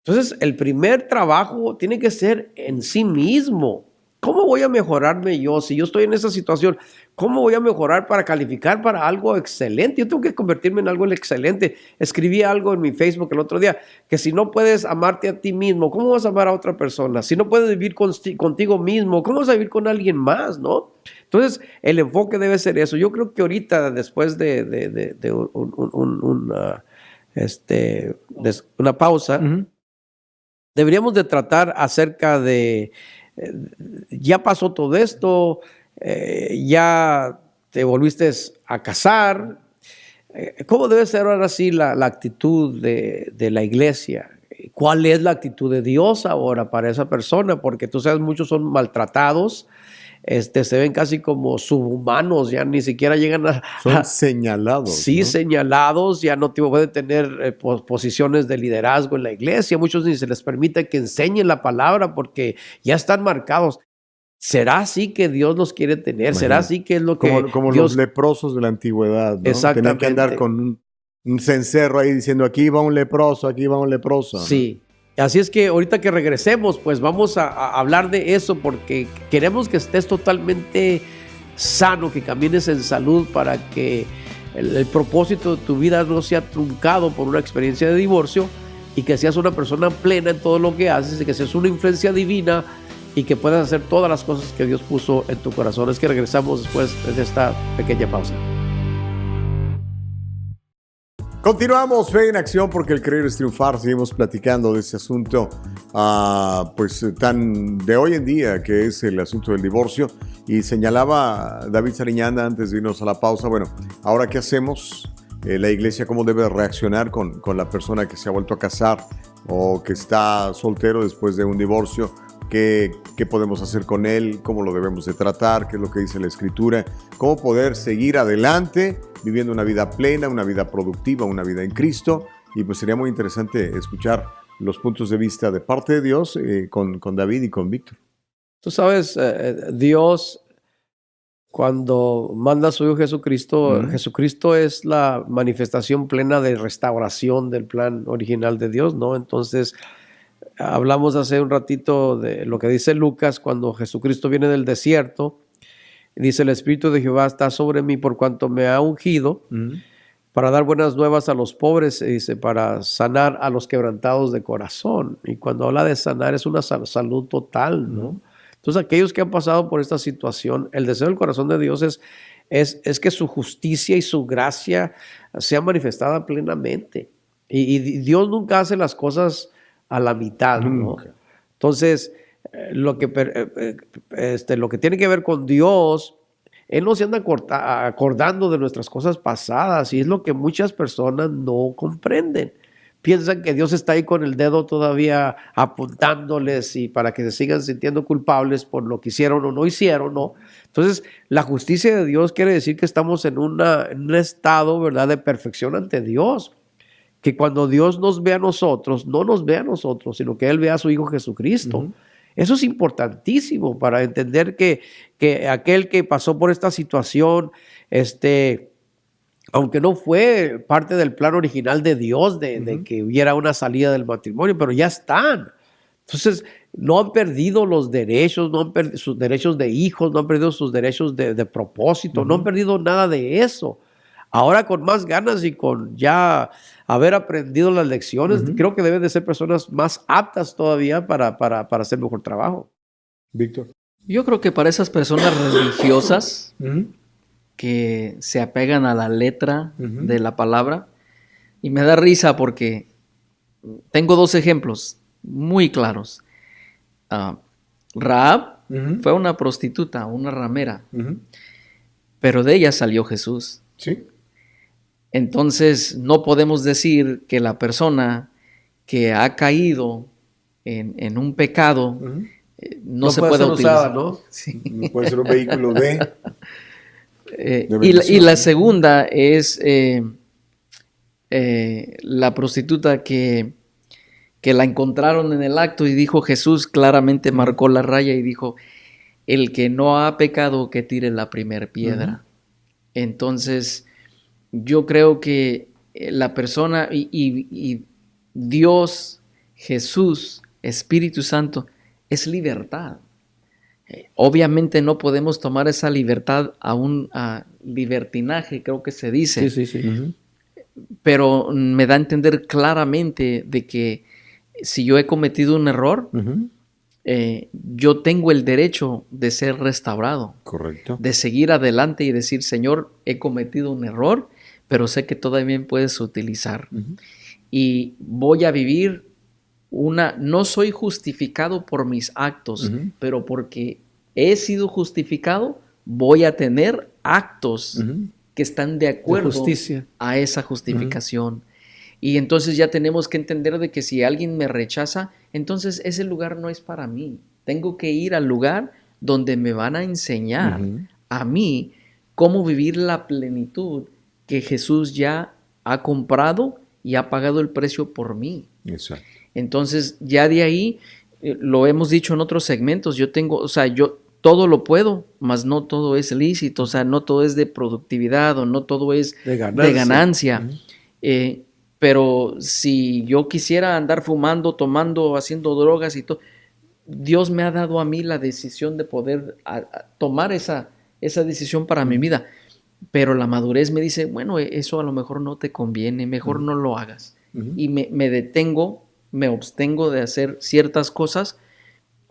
B: Entonces, el primer trabajo tiene que ser en sí mismo. ¿Cómo voy a mejorarme yo? Si yo estoy en esa situación, ¿cómo voy a mejorar para calificar para algo excelente? Yo tengo que convertirme en algo excelente. Escribí algo en mi Facebook el otro día, que si no puedes amarte a ti mismo, ¿cómo vas a amar a otra persona? Si no puedes vivir contigo mismo, ¿cómo vas a vivir con alguien más, no? Entonces, el enfoque debe ser eso. Yo creo que ahorita, después de una pausa, deberíamos de tratar acerca de ya pasó todo esto, ya te volviste a casar. ¿Cómo debe ser ahora sí la actitud de la iglesia? ¿Cuál es la actitud de Dios ahora para esa persona? Porque tú sabes, muchos son maltratados, se ven casi como subhumanos, ya ni siquiera llegan
A: son señalados.
B: Sí, ¿no? Señalados, ya no pueden tener posiciones de liderazgo en la iglesia. Muchos ni se les permite que enseñen la palabra porque ya están marcados. ¿Será así que Dios los quiere tener?
A: Bueno,
B: ¿será así que es lo que
A: como
B: Dios...
A: los leprosos de la antigüedad, ¿no?
B: Exactamente.
A: Tenían que andar con un cencerro ahí diciendo, aquí va un leproso, aquí va un leproso, ¿no?
B: Sí. Así es que ahorita que regresemos, pues vamos a hablar de eso porque queremos que estés totalmente sano, que camines en salud para que el propósito de tu vida no sea truncado por una experiencia de divorcio y que seas una persona plena en todo lo que haces y que seas una influencia divina y que puedas hacer todas las cosas que Dios puso en tu corazón. Es que regresamos después de esta pequeña pausa.
A: Continuamos Fe en Acción porque el creer es triunfar. Seguimos platicando de este asunto pues tan de hoy en día, que es el asunto del divorcio. Y señalaba David Sariñana antes de irnos a la pausa, bueno, ahora ¿qué hacemos? La iglesia, ¿cómo debe reaccionar con la persona que se ha vuelto a casar o que está soltero después de un divorcio? ¿Qué podemos hacer con él? ¿Cómo lo debemos de tratar? ¿Qué es lo que dice la Escritura? ¿Cómo poder seguir adelante viviendo una vida plena, una vida productiva, una vida en Cristo? Y pues sería muy interesante escuchar los puntos de vista de parte de Dios con David y con Víctor.
B: Tú sabes, Dios, cuando manda a su Hijo Jesucristo, Jesucristo es la manifestación plena de restauración del plan original de Dios, ¿no? Entonces, hablamos hace un ratito de lo que dice Lucas cuando Jesucristo viene del desierto. Dice, el Espíritu de Jehová está sobre mí por cuanto me ha ungido para dar buenas nuevas a los pobres, dice, para sanar a los quebrantados de corazón. Y cuando habla de sanar es una salud total, ¿no? Entonces, aquellos que han pasado por esta situación, el deseo del corazón de Dios es que su justicia y su gracia sea manifestada plenamente. Y Dios nunca hace las cosas a la mitad, ¿no? Entonces, lo que tiene que ver con Dios, Él no se anda acordando de nuestras cosas pasadas y es lo que muchas personas no comprenden. piensan que Dios está ahí con el dedo todavía apuntándoles y para que se sigan sintiendo culpables por lo que hicieron o no hicieron, ¿no? Entonces, la justicia de Dios quiere decir que estamos en un estado, ¿verdad?, de perfección ante Dios. Que cuando Dios nos ve a nosotros, no nos ve a nosotros, sino que Él ve a su Hijo Jesucristo.
A: Ujú.
B: Eso es importantísimo para entender que aquel que pasó por esta situación, aunque no fue parte del plan original de Dios, de que hubiera una salida del matrimonio, pero ya están. Entonces, no han perdido los derechos, no han perdido sus derechos de hijos, no han perdido sus derechos de propósito, no han perdido nada de eso. Ahora con más ganas y con ya haber aprendido las lecciones, creo que deben de ser personas más aptas todavía para hacer mejor trabajo.
A: Víctor.
C: Yo creo que para esas personas religiosas que se apegan a la letra de la palabra, y me da risa porque tengo 2 ejemplos muy claros. Rahab fue una prostituta, una ramera, pero de ella salió Jesús.
A: Sí.
C: Entonces no podemos decir que la persona que ha caído en un pecado no se puede utilizar.
B: Usada, ¿no?
C: Sí.
A: No puede ser un vehículo de
C: y la segunda es la prostituta que la encontraron en el acto y dijo, Jesús claramente marcó la raya y dijo, el que no ha pecado que tire la primera piedra. Entonces yo creo que la persona y Dios, Jesús, Espíritu Santo, es libertad. Obviamente no podemos tomar esa libertad a libertinaje, creo que se dice.
B: Sí.
C: Pero me da a entender claramente de que si yo he cometido un error, yo tengo el derecho de ser restaurado.
A: Correcto.
C: De seguir adelante y decir, Señor, he cometido un error, pero sé que todavía me puedes utilizar. Y voy a vivir no soy justificado por mis actos, pero porque he sido justificado, voy a tener actos que están de acuerdo a esa justificación. Y entonces ya tenemos que entender de que si alguien me rechaza, entonces ese lugar no es para mí. Tengo que ir al lugar donde me van a enseñar a mí cómo vivir la plenitud que Jesús ya ha comprado y ha pagado el precio por mí.
A: Exacto.
C: Entonces ya de ahí, lo hemos dicho en otros segmentos, yo todo lo puedo, mas no todo es lícito, o sea, no todo es de productividad o no todo es de ganancia. Pero si yo quisiera andar fumando, tomando, haciendo drogas y todo, Dios me ha dado a mí la decisión de poder tomar esa decisión para mi vida. Pero la madurez me dice, bueno, eso a lo mejor no te conviene, mejor no lo hagas. Y me detengo, me abstengo de hacer ciertas cosas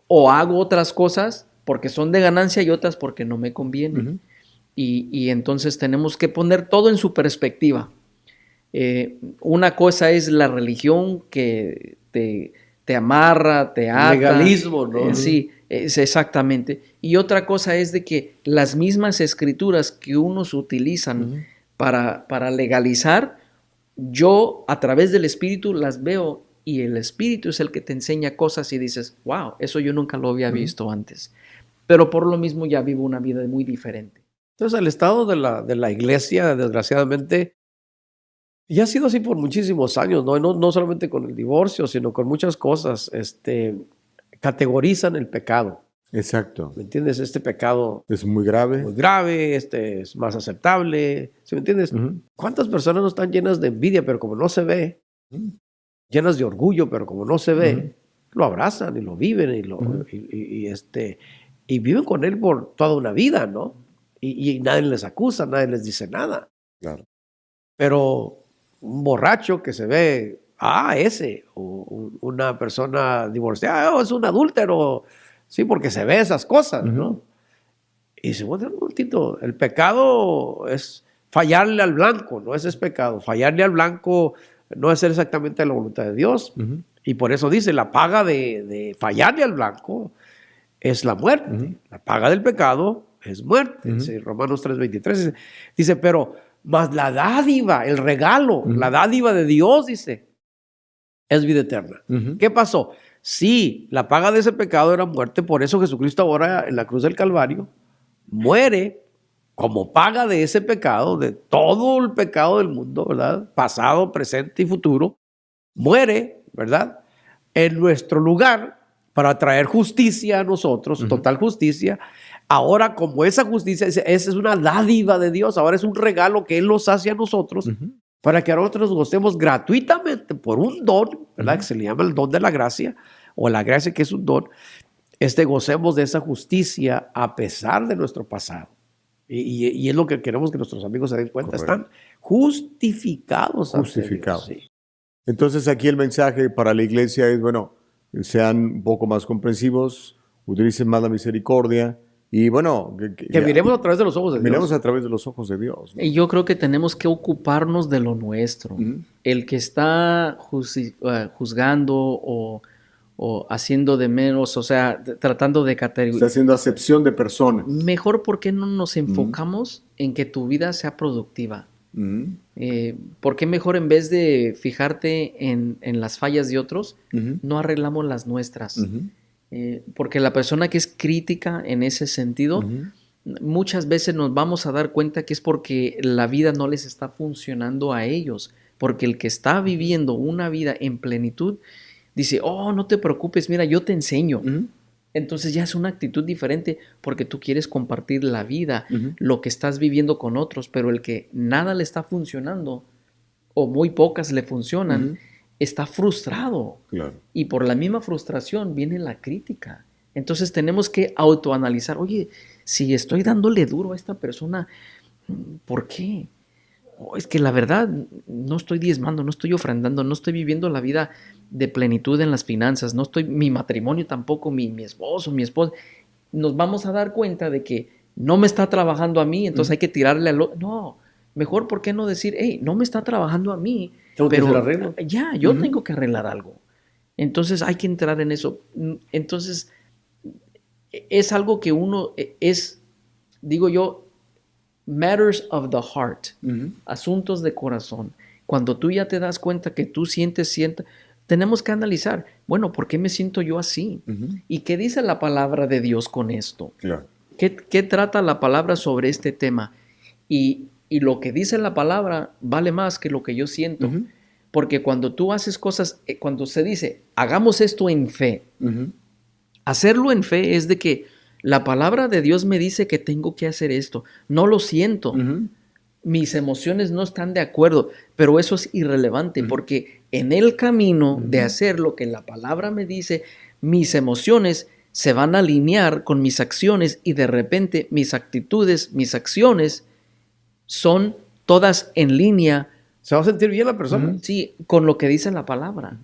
C: o hago otras cosas porque son de ganancia y otras porque no me convienen. Y entonces tenemos que poner todo en su perspectiva. Una cosa es la religión que te amarra, te ata.
B: Legalismo, ¿no?
C: Sí, exactamente. Y otra cosa es de que las mismas escrituras que unos utilizan para legalizar, yo a través del Espíritu las veo y el Espíritu es el que te enseña cosas y dices, wow, eso yo nunca lo había visto antes. Pero por lo mismo ya vivo una vida muy diferente.
B: Entonces el estado de la iglesia, desgraciadamente, ya ha sido así por muchísimos años, no solamente con el divorcio, sino con muchas cosas. Categorizan el pecado.
A: Exacto.
B: ¿Me entiendes? Este pecado
A: es muy grave.
B: Muy grave, es más aceptable. ¿Sí me entiendes? ¿Cuántas personas no están llenas de envidia, pero como no se ve? Llenas de orgullo, pero como no se ve, lo abrazan y lo viven y viven con él por toda una vida, ¿no? Y nadie les acusa, nadie les dice nada.
A: Claro.
B: Pero un borracho que se ve, o una persona divorciada, es un adúltero, sí, porque se ve esas cosas, ¿no? Y dice, bueno, un momentito, el pecado es fallarle al blanco, no ese es pecado. Fallarle al blanco no es ser exactamente la voluntad de Dios. Y por eso dice, la paga de fallarle al blanco es la muerte. La paga del pecado es muerte. Dice Romanos 3:23. Dice, pero más la dádiva, el regalo, la dádiva de Dios, dice, es vida eterna. ¿Qué pasó? Sí, la paga de ese pecado era muerte, por eso Jesucristo ahora en la cruz del Calvario muere como paga de ese pecado, de todo el pecado del mundo, ¿verdad? Pasado, presente y futuro, muere, ¿verdad? En nuestro lugar para traer justicia a nosotros, total justicia. Ahora, como esa justicia, esa es una dádiva de Dios, ahora es un regalo que Él nos hace a nosotros para que nosotros gocemos gratuitamente por un don, ¿verdad? Que se le llama el don de la gracia, o la gracia que es un don, gocemos de esa justicia a pesar de nuestro pasado. Y es lo que queremos que nuestros amigos se den cuenta. Correcto. Están justificados.
A: Justificados. Sí. Entonces aquí el mensaje para la iglesia es, bueno, sean un poco más comprensivos, utilicen más la misericordia y bueno...
B: Que miremos a través de los ojos de Dios.
A: Miremos a través de los ojos de Dios, ¿no?
C: Y yo creo que tenemos que ocuparnos de lo nuestro. El que está juzgando o haciendo de menos, o sea, tratando de categorizar.
A: Está haciendo acepción de personas.
C: Mejor, ¿por qué no nos enfocamos en que tu vida sea productiva? ¿Por qué mejor en vez de fijarte en las fallas de otros, no arreglamos las nuestras? Porque la persona que es crítica en ese sentido, muchas veces nos vamos a dar cuenta que es porque la vida no les está funcionando a ellos. Porque el que está viviendo una vida en plenitud, dice, oh, no te preocupes, mira, yo te enseño. Entonces ya es una actitud diferente porque tú quieres compartir la vida, lo que estás viviendo con otros, pero el que nada le está funcionando o muy pocas le funcionan, está frustrado. Claro. Y por la misma frustración viene la crítica. Entonces tenemos que autoanalizar, oye, si estoy dándole duro a esta persona, ¿por qué? Oh, es que la verdad no estoy diezmando, no estoy ofrendando, no estoy viviendo la vida de plenitud en las finanzas, no estoy, mi matrimonio tampoco, mi esposo, mi esposa. Nos vamos a dar cuenta de que no me está trabajando a mí, entonces hay que tirarle al otro. No, mejor, ¿por qué no decir, hey, no me está trabajando a mí?
B: Tengo que hacer arreglo.
C: Ya, yo tengo que arreglar algo. Entonces hay que entrar en eso. Entonces es algo que uno es, digo yo, matters of the heart, asuntos de corazón. Cuando tú ya te das cuenta que tú sientes, tenemos que analizar, bueno, ¿por qué me siento yo así? ¿Y qué dice la palabra de Dios con esto? Claro. ¿Qué trata la palabra sobre este tema? Y lo que dice la palabra vale más que lo que yo siento. Porque cuando tú haces cosas, cuando se dice, hagamos esto en fe, hacerlo en fe es de que la palabra de Dios me dice que tengo que hacer esto. No lo siento. Mis emociones no están de acuerdo, pero eso es irrelevante porque en el camino de hacer lo que la palabra me dice, mis emociones se van a alinear con mis acciones y de repente mis actitudes, mis acciones son todas en línea.
B: ¿Se va a sentir bien la persona?
C: Sí, con lo que dice la palabra.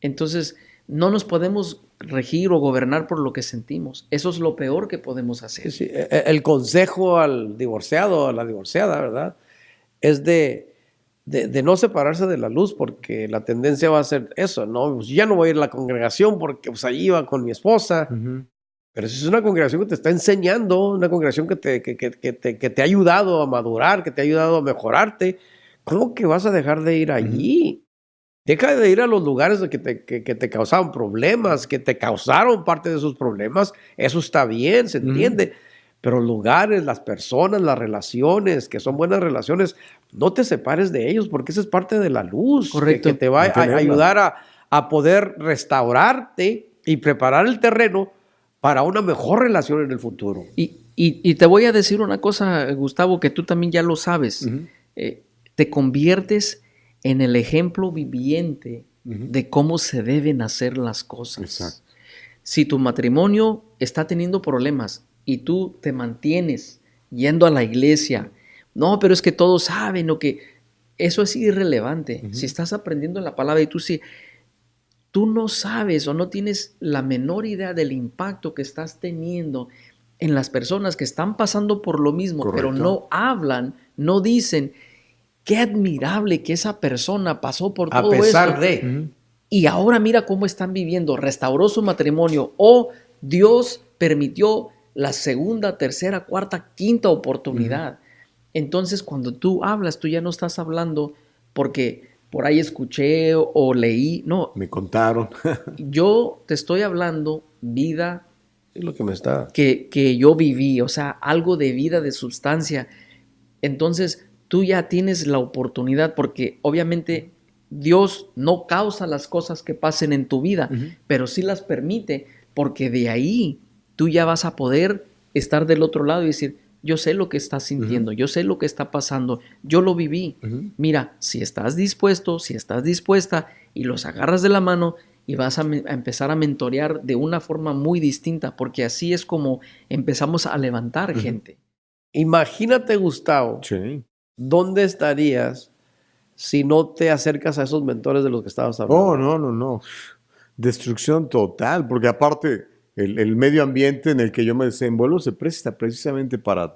C: Entonces, no nos podemos regir o gobernar por lo que sentimos. Eso es lo peor que podemos hacer.
B: Sí. El consejo al divorciado, a la divorciada, ¿verdad? Es de no separarse de la luz porque la tendencia va a ser eso, ¿no? Pues ya no voy a ir a la congregación porque pues allí iba con mi esposa. Pero si es una congregación que te está enseñando, una congregación que te ha ayudado a madurar, que te ha ayudado a mejorarte, ¿cómo que vas a dejar de ir allí? Deja de ir a los lugares que te causaban problemas, que te causaron parte de esos problemas. Eso está bien, se entiende. Pero lugares, las personas, las relaciones, que son buenas relaciones, no te separes de ellos porque esa es parte de la luz.
C: Correcto.
B: Que te va a ayudar a poder restaurarte y preparar el terreno para una mejor relación en el futuro.
C: Y te voy a decir una cosa, Gustavo, que tú también ya lo sabes. Te conviertes en el ejemplo viviente de cómo se deben hacer las cosas. Exacto. Si tu matrimonio está teniendo problemas y tú te mantienes yendo a la iglesia, no, pero es que todos saben lo que... Eso es irrelevante. Si estás aprendiendo la palabra y tú no sabes o no tienes la menor idea del impacto que estás teniendo en las personas que están pasando por lo mismo, correcto, pero no hablan, no dicen... Qué admirable que esa persona pasó por todo eso.
B: A pesar de.
C: Y ahora mira cómo están viviendo. Restauró su matrimonio. O Dios permitió la segunda, tercera, cuarta, quinta oportunidad. Entonces, cuando tú hablas, tú ya no estás hablando porque por ahí escuché o leí. No,
A: Me contaron.
C: yo te estoy hablando vida
B: Es lo que me está.
C: que yo viví, o sea, algo de vida, de sustancia. Entonces, tú ya tienes la oportunidad, porque obviamente Dios no causa las cosas que pasen en tu vida, pero sí las permite, porque de ahí tú ya vas a poder estar del otro lado y decir, yo sé lo que estás sintiendo, yo sé lo que está pasando, yo lo viví. Mira, si estás dispuesto, si estás dispuesta y los agarras de la mano y vas a empezar a mentorear de una forma muy distinta, porque así es como empezamos a levantar gente.
B: Imagínate, Gustavo,
A: Sí.
B: ¿dónde estarías si no te acercas a esos mentores de los que estabas hablando?
A: Oh, no. Destrucción total, porque aparte el medio ambiente en el que yo me desenvuelvo se presta precisamente para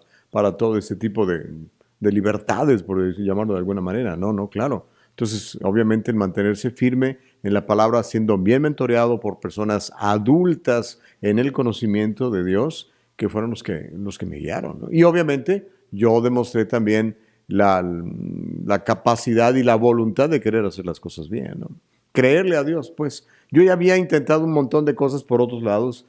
A: todo ese tipo de libertades, por llamarlo de alguna manera. No, claro. Entonces, obviamente, el mantenerse firme en la palabra, siendo bien mentoreado por personas adultas en el conocimiento de Dios, que fueron los que me guiaron, ¿no? Y obviamente, yo demostré también la capacidad y la voluntad de querer hacer las cosas bien, ¿no? Creerle a Dios, pues. Yo ya había intentado un montón de cosas por otros lados,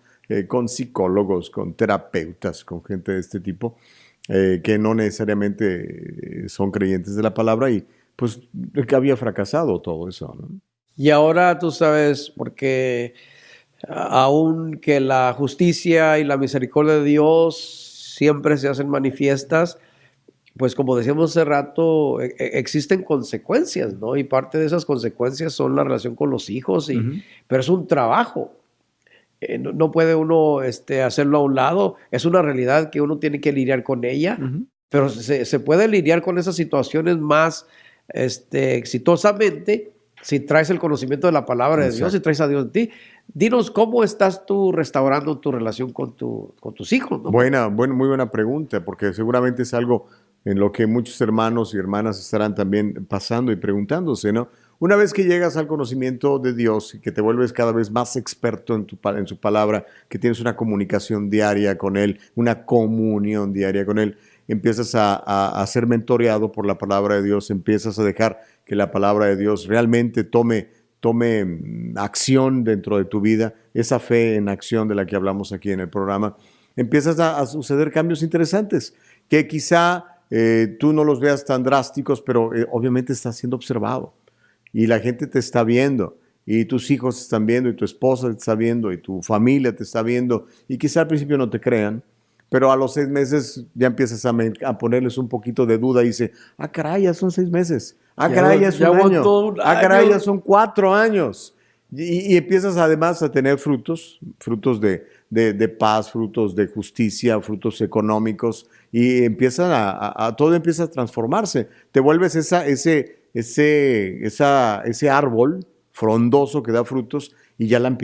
A: con psicólogos, con terapeutas, con gente de este tipo, que no necesariamente son creyentes de la palabra, y pues que había fracasado todo eso, ¿no?
B: Y ahora tú sabes, porque aun que la justicia y la misericordia de Dios siempre se hacen manifiestas, pues como decíamos hace rato, existen consecuencias, ¿no? Y parte de esas consecuencias son la relación con los hijos, pero es un trabajo. No puede uno hacerlo a un lado, es una realidad que uno tiene que lidiar con ella, pero se puede lidiar con esas situaciones más exitosamente si traes el conocimiento de la palabra de Dios, si traes a Dios en ti. Dinos, ¿cómo estás tú restaurando tu relación con tus hijos, ¿no?
A: Muy buena pregunta, porque seguramente es algo en lo que muchos hermanos y hermanas estarán también pasando y preguntándose, ¿no? Una vez que llegas al conocimiento de Dios y que te vuelves cada vez más experto en su palabra, que tienes una comunicación diaria con Él, una comunión diaria con Él, empiezas a ser mentoreado por la palabra de Dios, empiezas a dejar que la palabra de Dios realmente tome acción dentro de tu vida, esa fe en acción de la que hablamos aquí en el programa. Empiezas a suceder cambios interesantes que quizá tú no los veas tan drásticos, pero obviamente estás siendo observado y la gente te está viendo y tus hijos te están viendo y tu esposa te está viendo y tu familia te está viendo, y quizá al principio no te crean, pero a los 6 meses ya empiezas a ponerles un poquito de duda y dice, caray, ya son 6 meses, caray, ya es un año, caray, ya son 4 años. Y empiezas además a tener frutos de paz, frutos de justicia, frutos económicos, y todo empieza a transformarse. Te vuelves ese árbol frondoso que da frutos, y ya la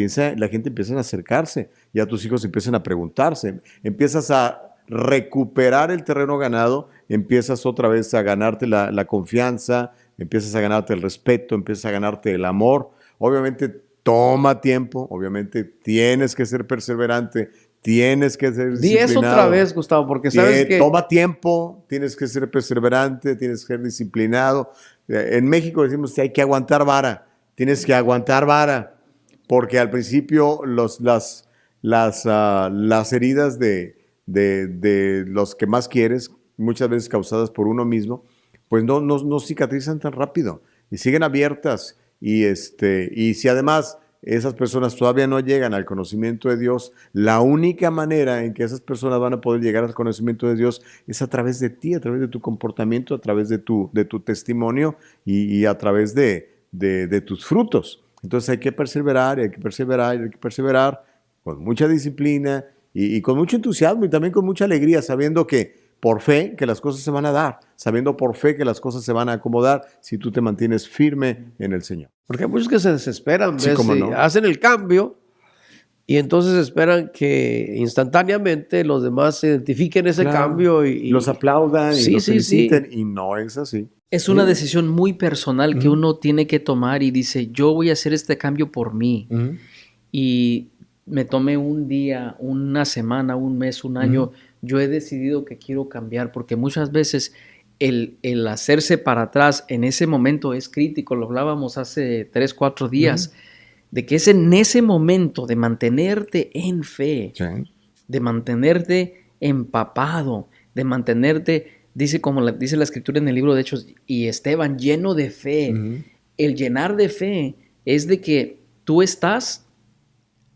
A: gente empieza a acercarse, ya tus hijos empiezan a preguntarse, empiezas a recuperar el terreno ganado, empiezas otra vez a ganarte la confianza, empiezas a ganarte el respeto, empiezas a ganarte el amor. Obviamente toma tiempo, obviamente tienes que ser perseverante, tienes que ser disciplinado.
B: Di eso otra vez, Gustavo, porque sabes que...
A: Toma tiempo, tienes que ser perseverante, tienes que ser disciplinado. En México decimos que hay que aguantar vara, tienes que aguantar vara, porque al principio las heridas de los que más quieres, muchas veces causadas por uno mismo, pues no cicatrizan tan rápido y siguen abiertas. Y si además esas personas todavía no llegan al conocimiento de Dios, la única manera en que esas personas van a poder llegar al conocimiento de Dios es a través de ti, a través de tu comportamiento, a través de tu testimonio y a través de tus frutos. Entonces hay que perseverar, hay que perseverar con mucha disciplina y con mucho entusiasmo y también con mucha alegría, sabiendo que por fe que las cosas se van a dar, sabiendo por fe que las cosas se van a acomodar si tú te mantienes firme en el Señor.
B: Porque hay muchos que se desesperan,
A: Sí, cómo no.
B: hacen el cambio y entonces esperan que instantáneamente los demás se identifiquen ese cambio y
A: los aplaudan y los feliciten,
B: sí.
A: Y no es así.
C: Es una decisión muy personal que uno tiene que tomar y dice, yo voy a hacer este cambio por mí. Y me tomé un día, una semana, un mes, un año, yo he decidido que quiero cambiar, porque muchas veces el hacerse para atrás en ese momento es crítico. Lo hablábamos hace 3, 4 días, de que es en ese momento de mantenerte en fe, de mantenerte empapado, de mantenerte, dice dice la Escritura en el libro de Hechos, y Esteban lleno de fe. El llenar de fe es de que tú estás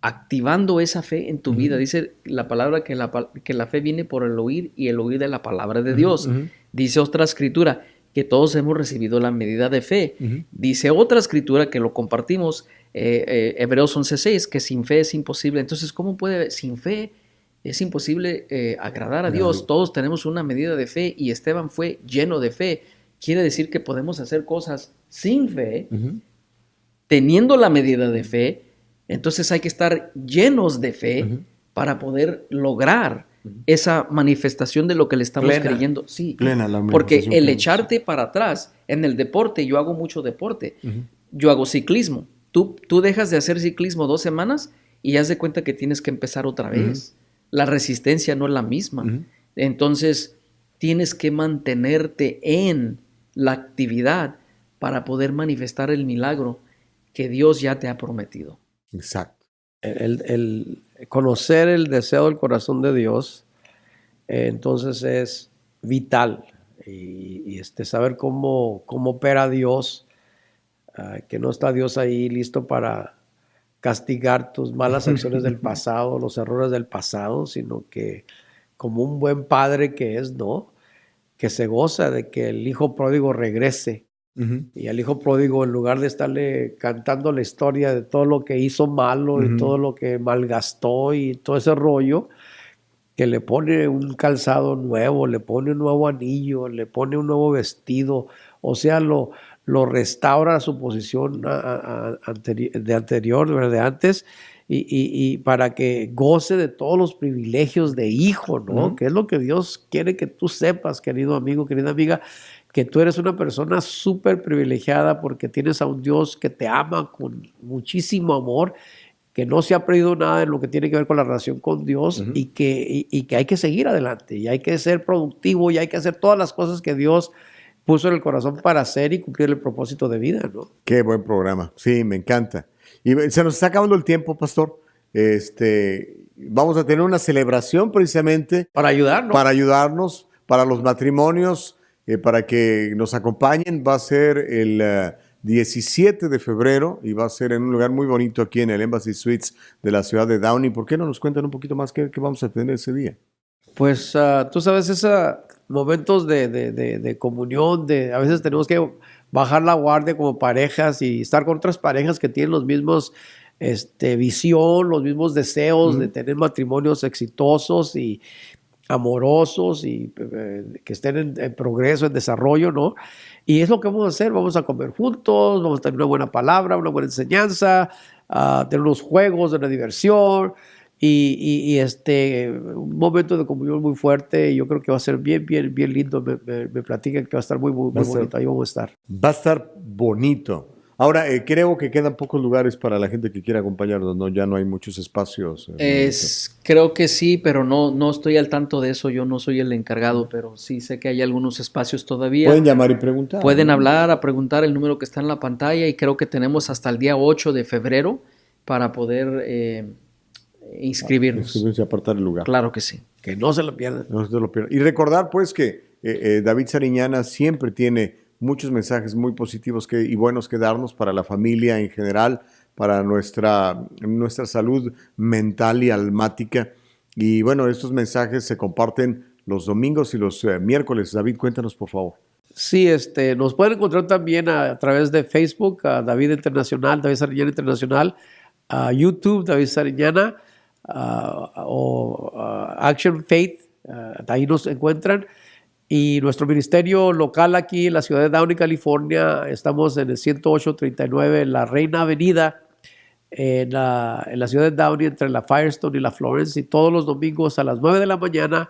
C: activando esa fe en tu vida. Dice la palabra que la fe viene por el oír y el oír de la palabra de Dios. Dice otra escritura que todos hemos recibido la medida de fe. Dice otra escritura que lo compartimos, Hebreos 11:6, que sin fe es imposible. Entonces, ¿cómo puede? Sin fe es imposible agradar a Dios. Todos tenemos una medida de fe y Esteban fue lleno de fe. Quiere decir que podemos hacer cosas sin fe, teniendo la medida de fe. Entonces hay que estar llenos de fe para poder lograr esa manifestación de lo que le estamos creyendo. Sí, porque el echarte para atrás, en el deporte, yo hago mucho deporte, yo hago ciclismo. Tú dejas de hacer ciclismo 2 semanas y ya de cuenta que tienes que empezar otra vez. La resistencia no es la misma. Entonces tienes que mantenerte en la actividad para poder manifestar el milagro que Dios ya te ha prometido.
A: Exacto.
B: El conocer el deseo del corazón de Dios, entonces es vital. Y saber cómo opera Dios, que no está Dios ahí listo para castigar tus malas acciones del pasado, los errores del pasado, sino que como un buen padre que es, ¿no? Que se goza de que el hijo pródigo regrese. Y al hijo pródigo, en lugar de estarle cantando la historia de todo lo que hizo malo y todo lo que malgastó y todo ese rollo, que le pone un calzado nuevo, le pone un nuevo anillo, le pone un nuevo vestido, o sea, lo restaura a su posición de antes, y para que goce de todos los privilegios de hijo, ¿no? Que es lo que Dios quiere que tú sepas, querido amigo, querida amiga, que tú eres una persona súper privilegiada porque tienes a un Dios que te ama con muchísimo amor, que no se ha perdido nada en lo que tiene que ver con la relación con Dios, y que hay que seguir adelante, y hay que ser productivo, y hay que hacer todas las cosas que Dios puso en el corazón para hacer y cumplir el propósito de vida, ¿no?
A: Qué buen programa. Sí, me encanta. Y se nos está acabando el tiempo, pastor. Vamos a tener una celebración precisamente
B: para ayudarnos,
A: para los matrimonios, para que nos acompañen. Va a ser el 17 de febrero y va a ser en un lugar muy bonito aquí en el Embassy Suites de la ciudad de Downey. ¿Por qué no nos cuentan un poquito más qué vamos a tener ese día?
B: Pues tú sabes, esos momentos de comunión, a veces tenemos que bajar la guardia como parejas y estar con otras parejas que tienen los mismos visión, los mismos deseos de tener matrimonios exitosos y amorosos y que estén en progreso, en desarrollo, ¿no? Y es lo que vamos a hacer. Vamos a comer juntos, vamos a tener una buena palabra, una buena enseñanza, tener unos juegos, una diversión y un momento de comunión muy fuerte. Y yo creo que va a ser bien lindo. Me platican que va a estar muy bonito. Ahí vamos a estar.
A: Va a estar bonito. Ahora, creo que quedan pocos lugares para la gente que quiera acompañarnos, ¿no? Ya no hay muchos espacios.
C: Creo que sí, pero no estoy al tanto de eso. Yo no soy el encargado, pero sí sé que hay algunos espacios todavía.
A: Pueden llamar y preguntar.
C: Pueden hablar, a preguntar el número que está en la pantalla, y creo que tenemos hasta el día 8 de febrero para poder inscribirnos.
A: Inscribirse y apartar el lugar.
C: Claro que sí.
B: Que no se lo pierdan.
A: No se lo pierdan. Y recordar, pues, que David Sariñana siempre tiene muchos mensajes muy positivos y buenos que darnos para la familia en general, para nuestra salud mental y almática. Y bueno, estos mensajes se comparten los domingos y los miércoles. David, cuéntanos, por favor.
B: Sí, nos pueden encontrar también a través de Facebook, a David Internacional, David Sariñana Internacional, a YouTube, David Sariñana, o Action Faith, ahí nos encuentran. Y nuestro ministerio local aquí en la ciudad de Downey, California, estamos en el 10839 La Reina Avenida, en la ciudad de Downey, entre la Firestone y la Florence, y todos los domingos a las 9 de la mañana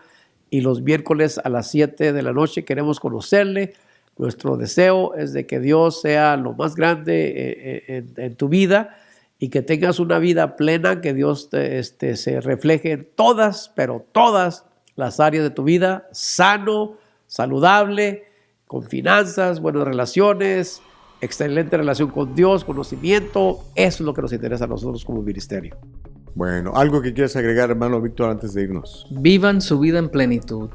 B: y los miércoles a las 7 de la noche. Queremos conocerle. Nuestro deseo es de que Dios sea lo más grande en tu vida y que tengas una vida plena, que Dios se refleje en todas, pero todas las áreas de tu vida, sano, saludable, con finanzas, buenas relaciones, excelente relación con Dios, conocimiento. Eso es lo que nos interesa a nosotros como ministerio.
A: Bueno, ¿algo que quieras agregar, hermano Víctor, antes de irnos?
C: Vivan su vida en plenitud.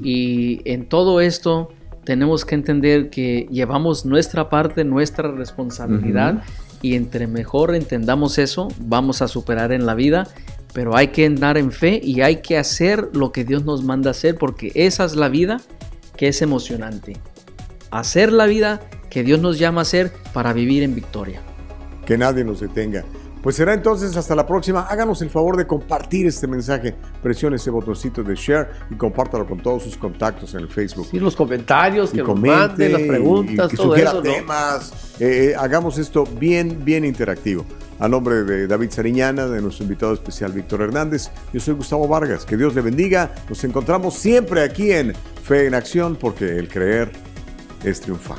C: Y en todo esto tenemos que entender que llevamos nuestra parte, nuestra responsabilidad, y entre mejor entendamos eso, vamos a superar en la vida, pero hay que andar en fe y hay que hacer lo que Dios nos manda hacer, porque esa es la vida que es emocionante. Hacer la vida que Dios nos llama a hacer para vivir en victoria.
A: Que nadie nos detenga. Pues será entonces hasta la próxima. Háganos el favor de compartir este mensaje. Presione ese botoncito de share y compártalo con todos sus contactos en el Facebook.
B: Sí, los comentarios,
A: y
B: que nos manden las preguntas,
A: que
B: todo eso,
A: temas. Hagamos esto bien interactivo. A nombre de David Sariñana, de nuestro invitado especial Víctor Hernández, yo soy Gustavo Vargas. Que Dios le bendiga. Nos encontramos siempre aquí en Fe en Acción, porque el creer es triunfar.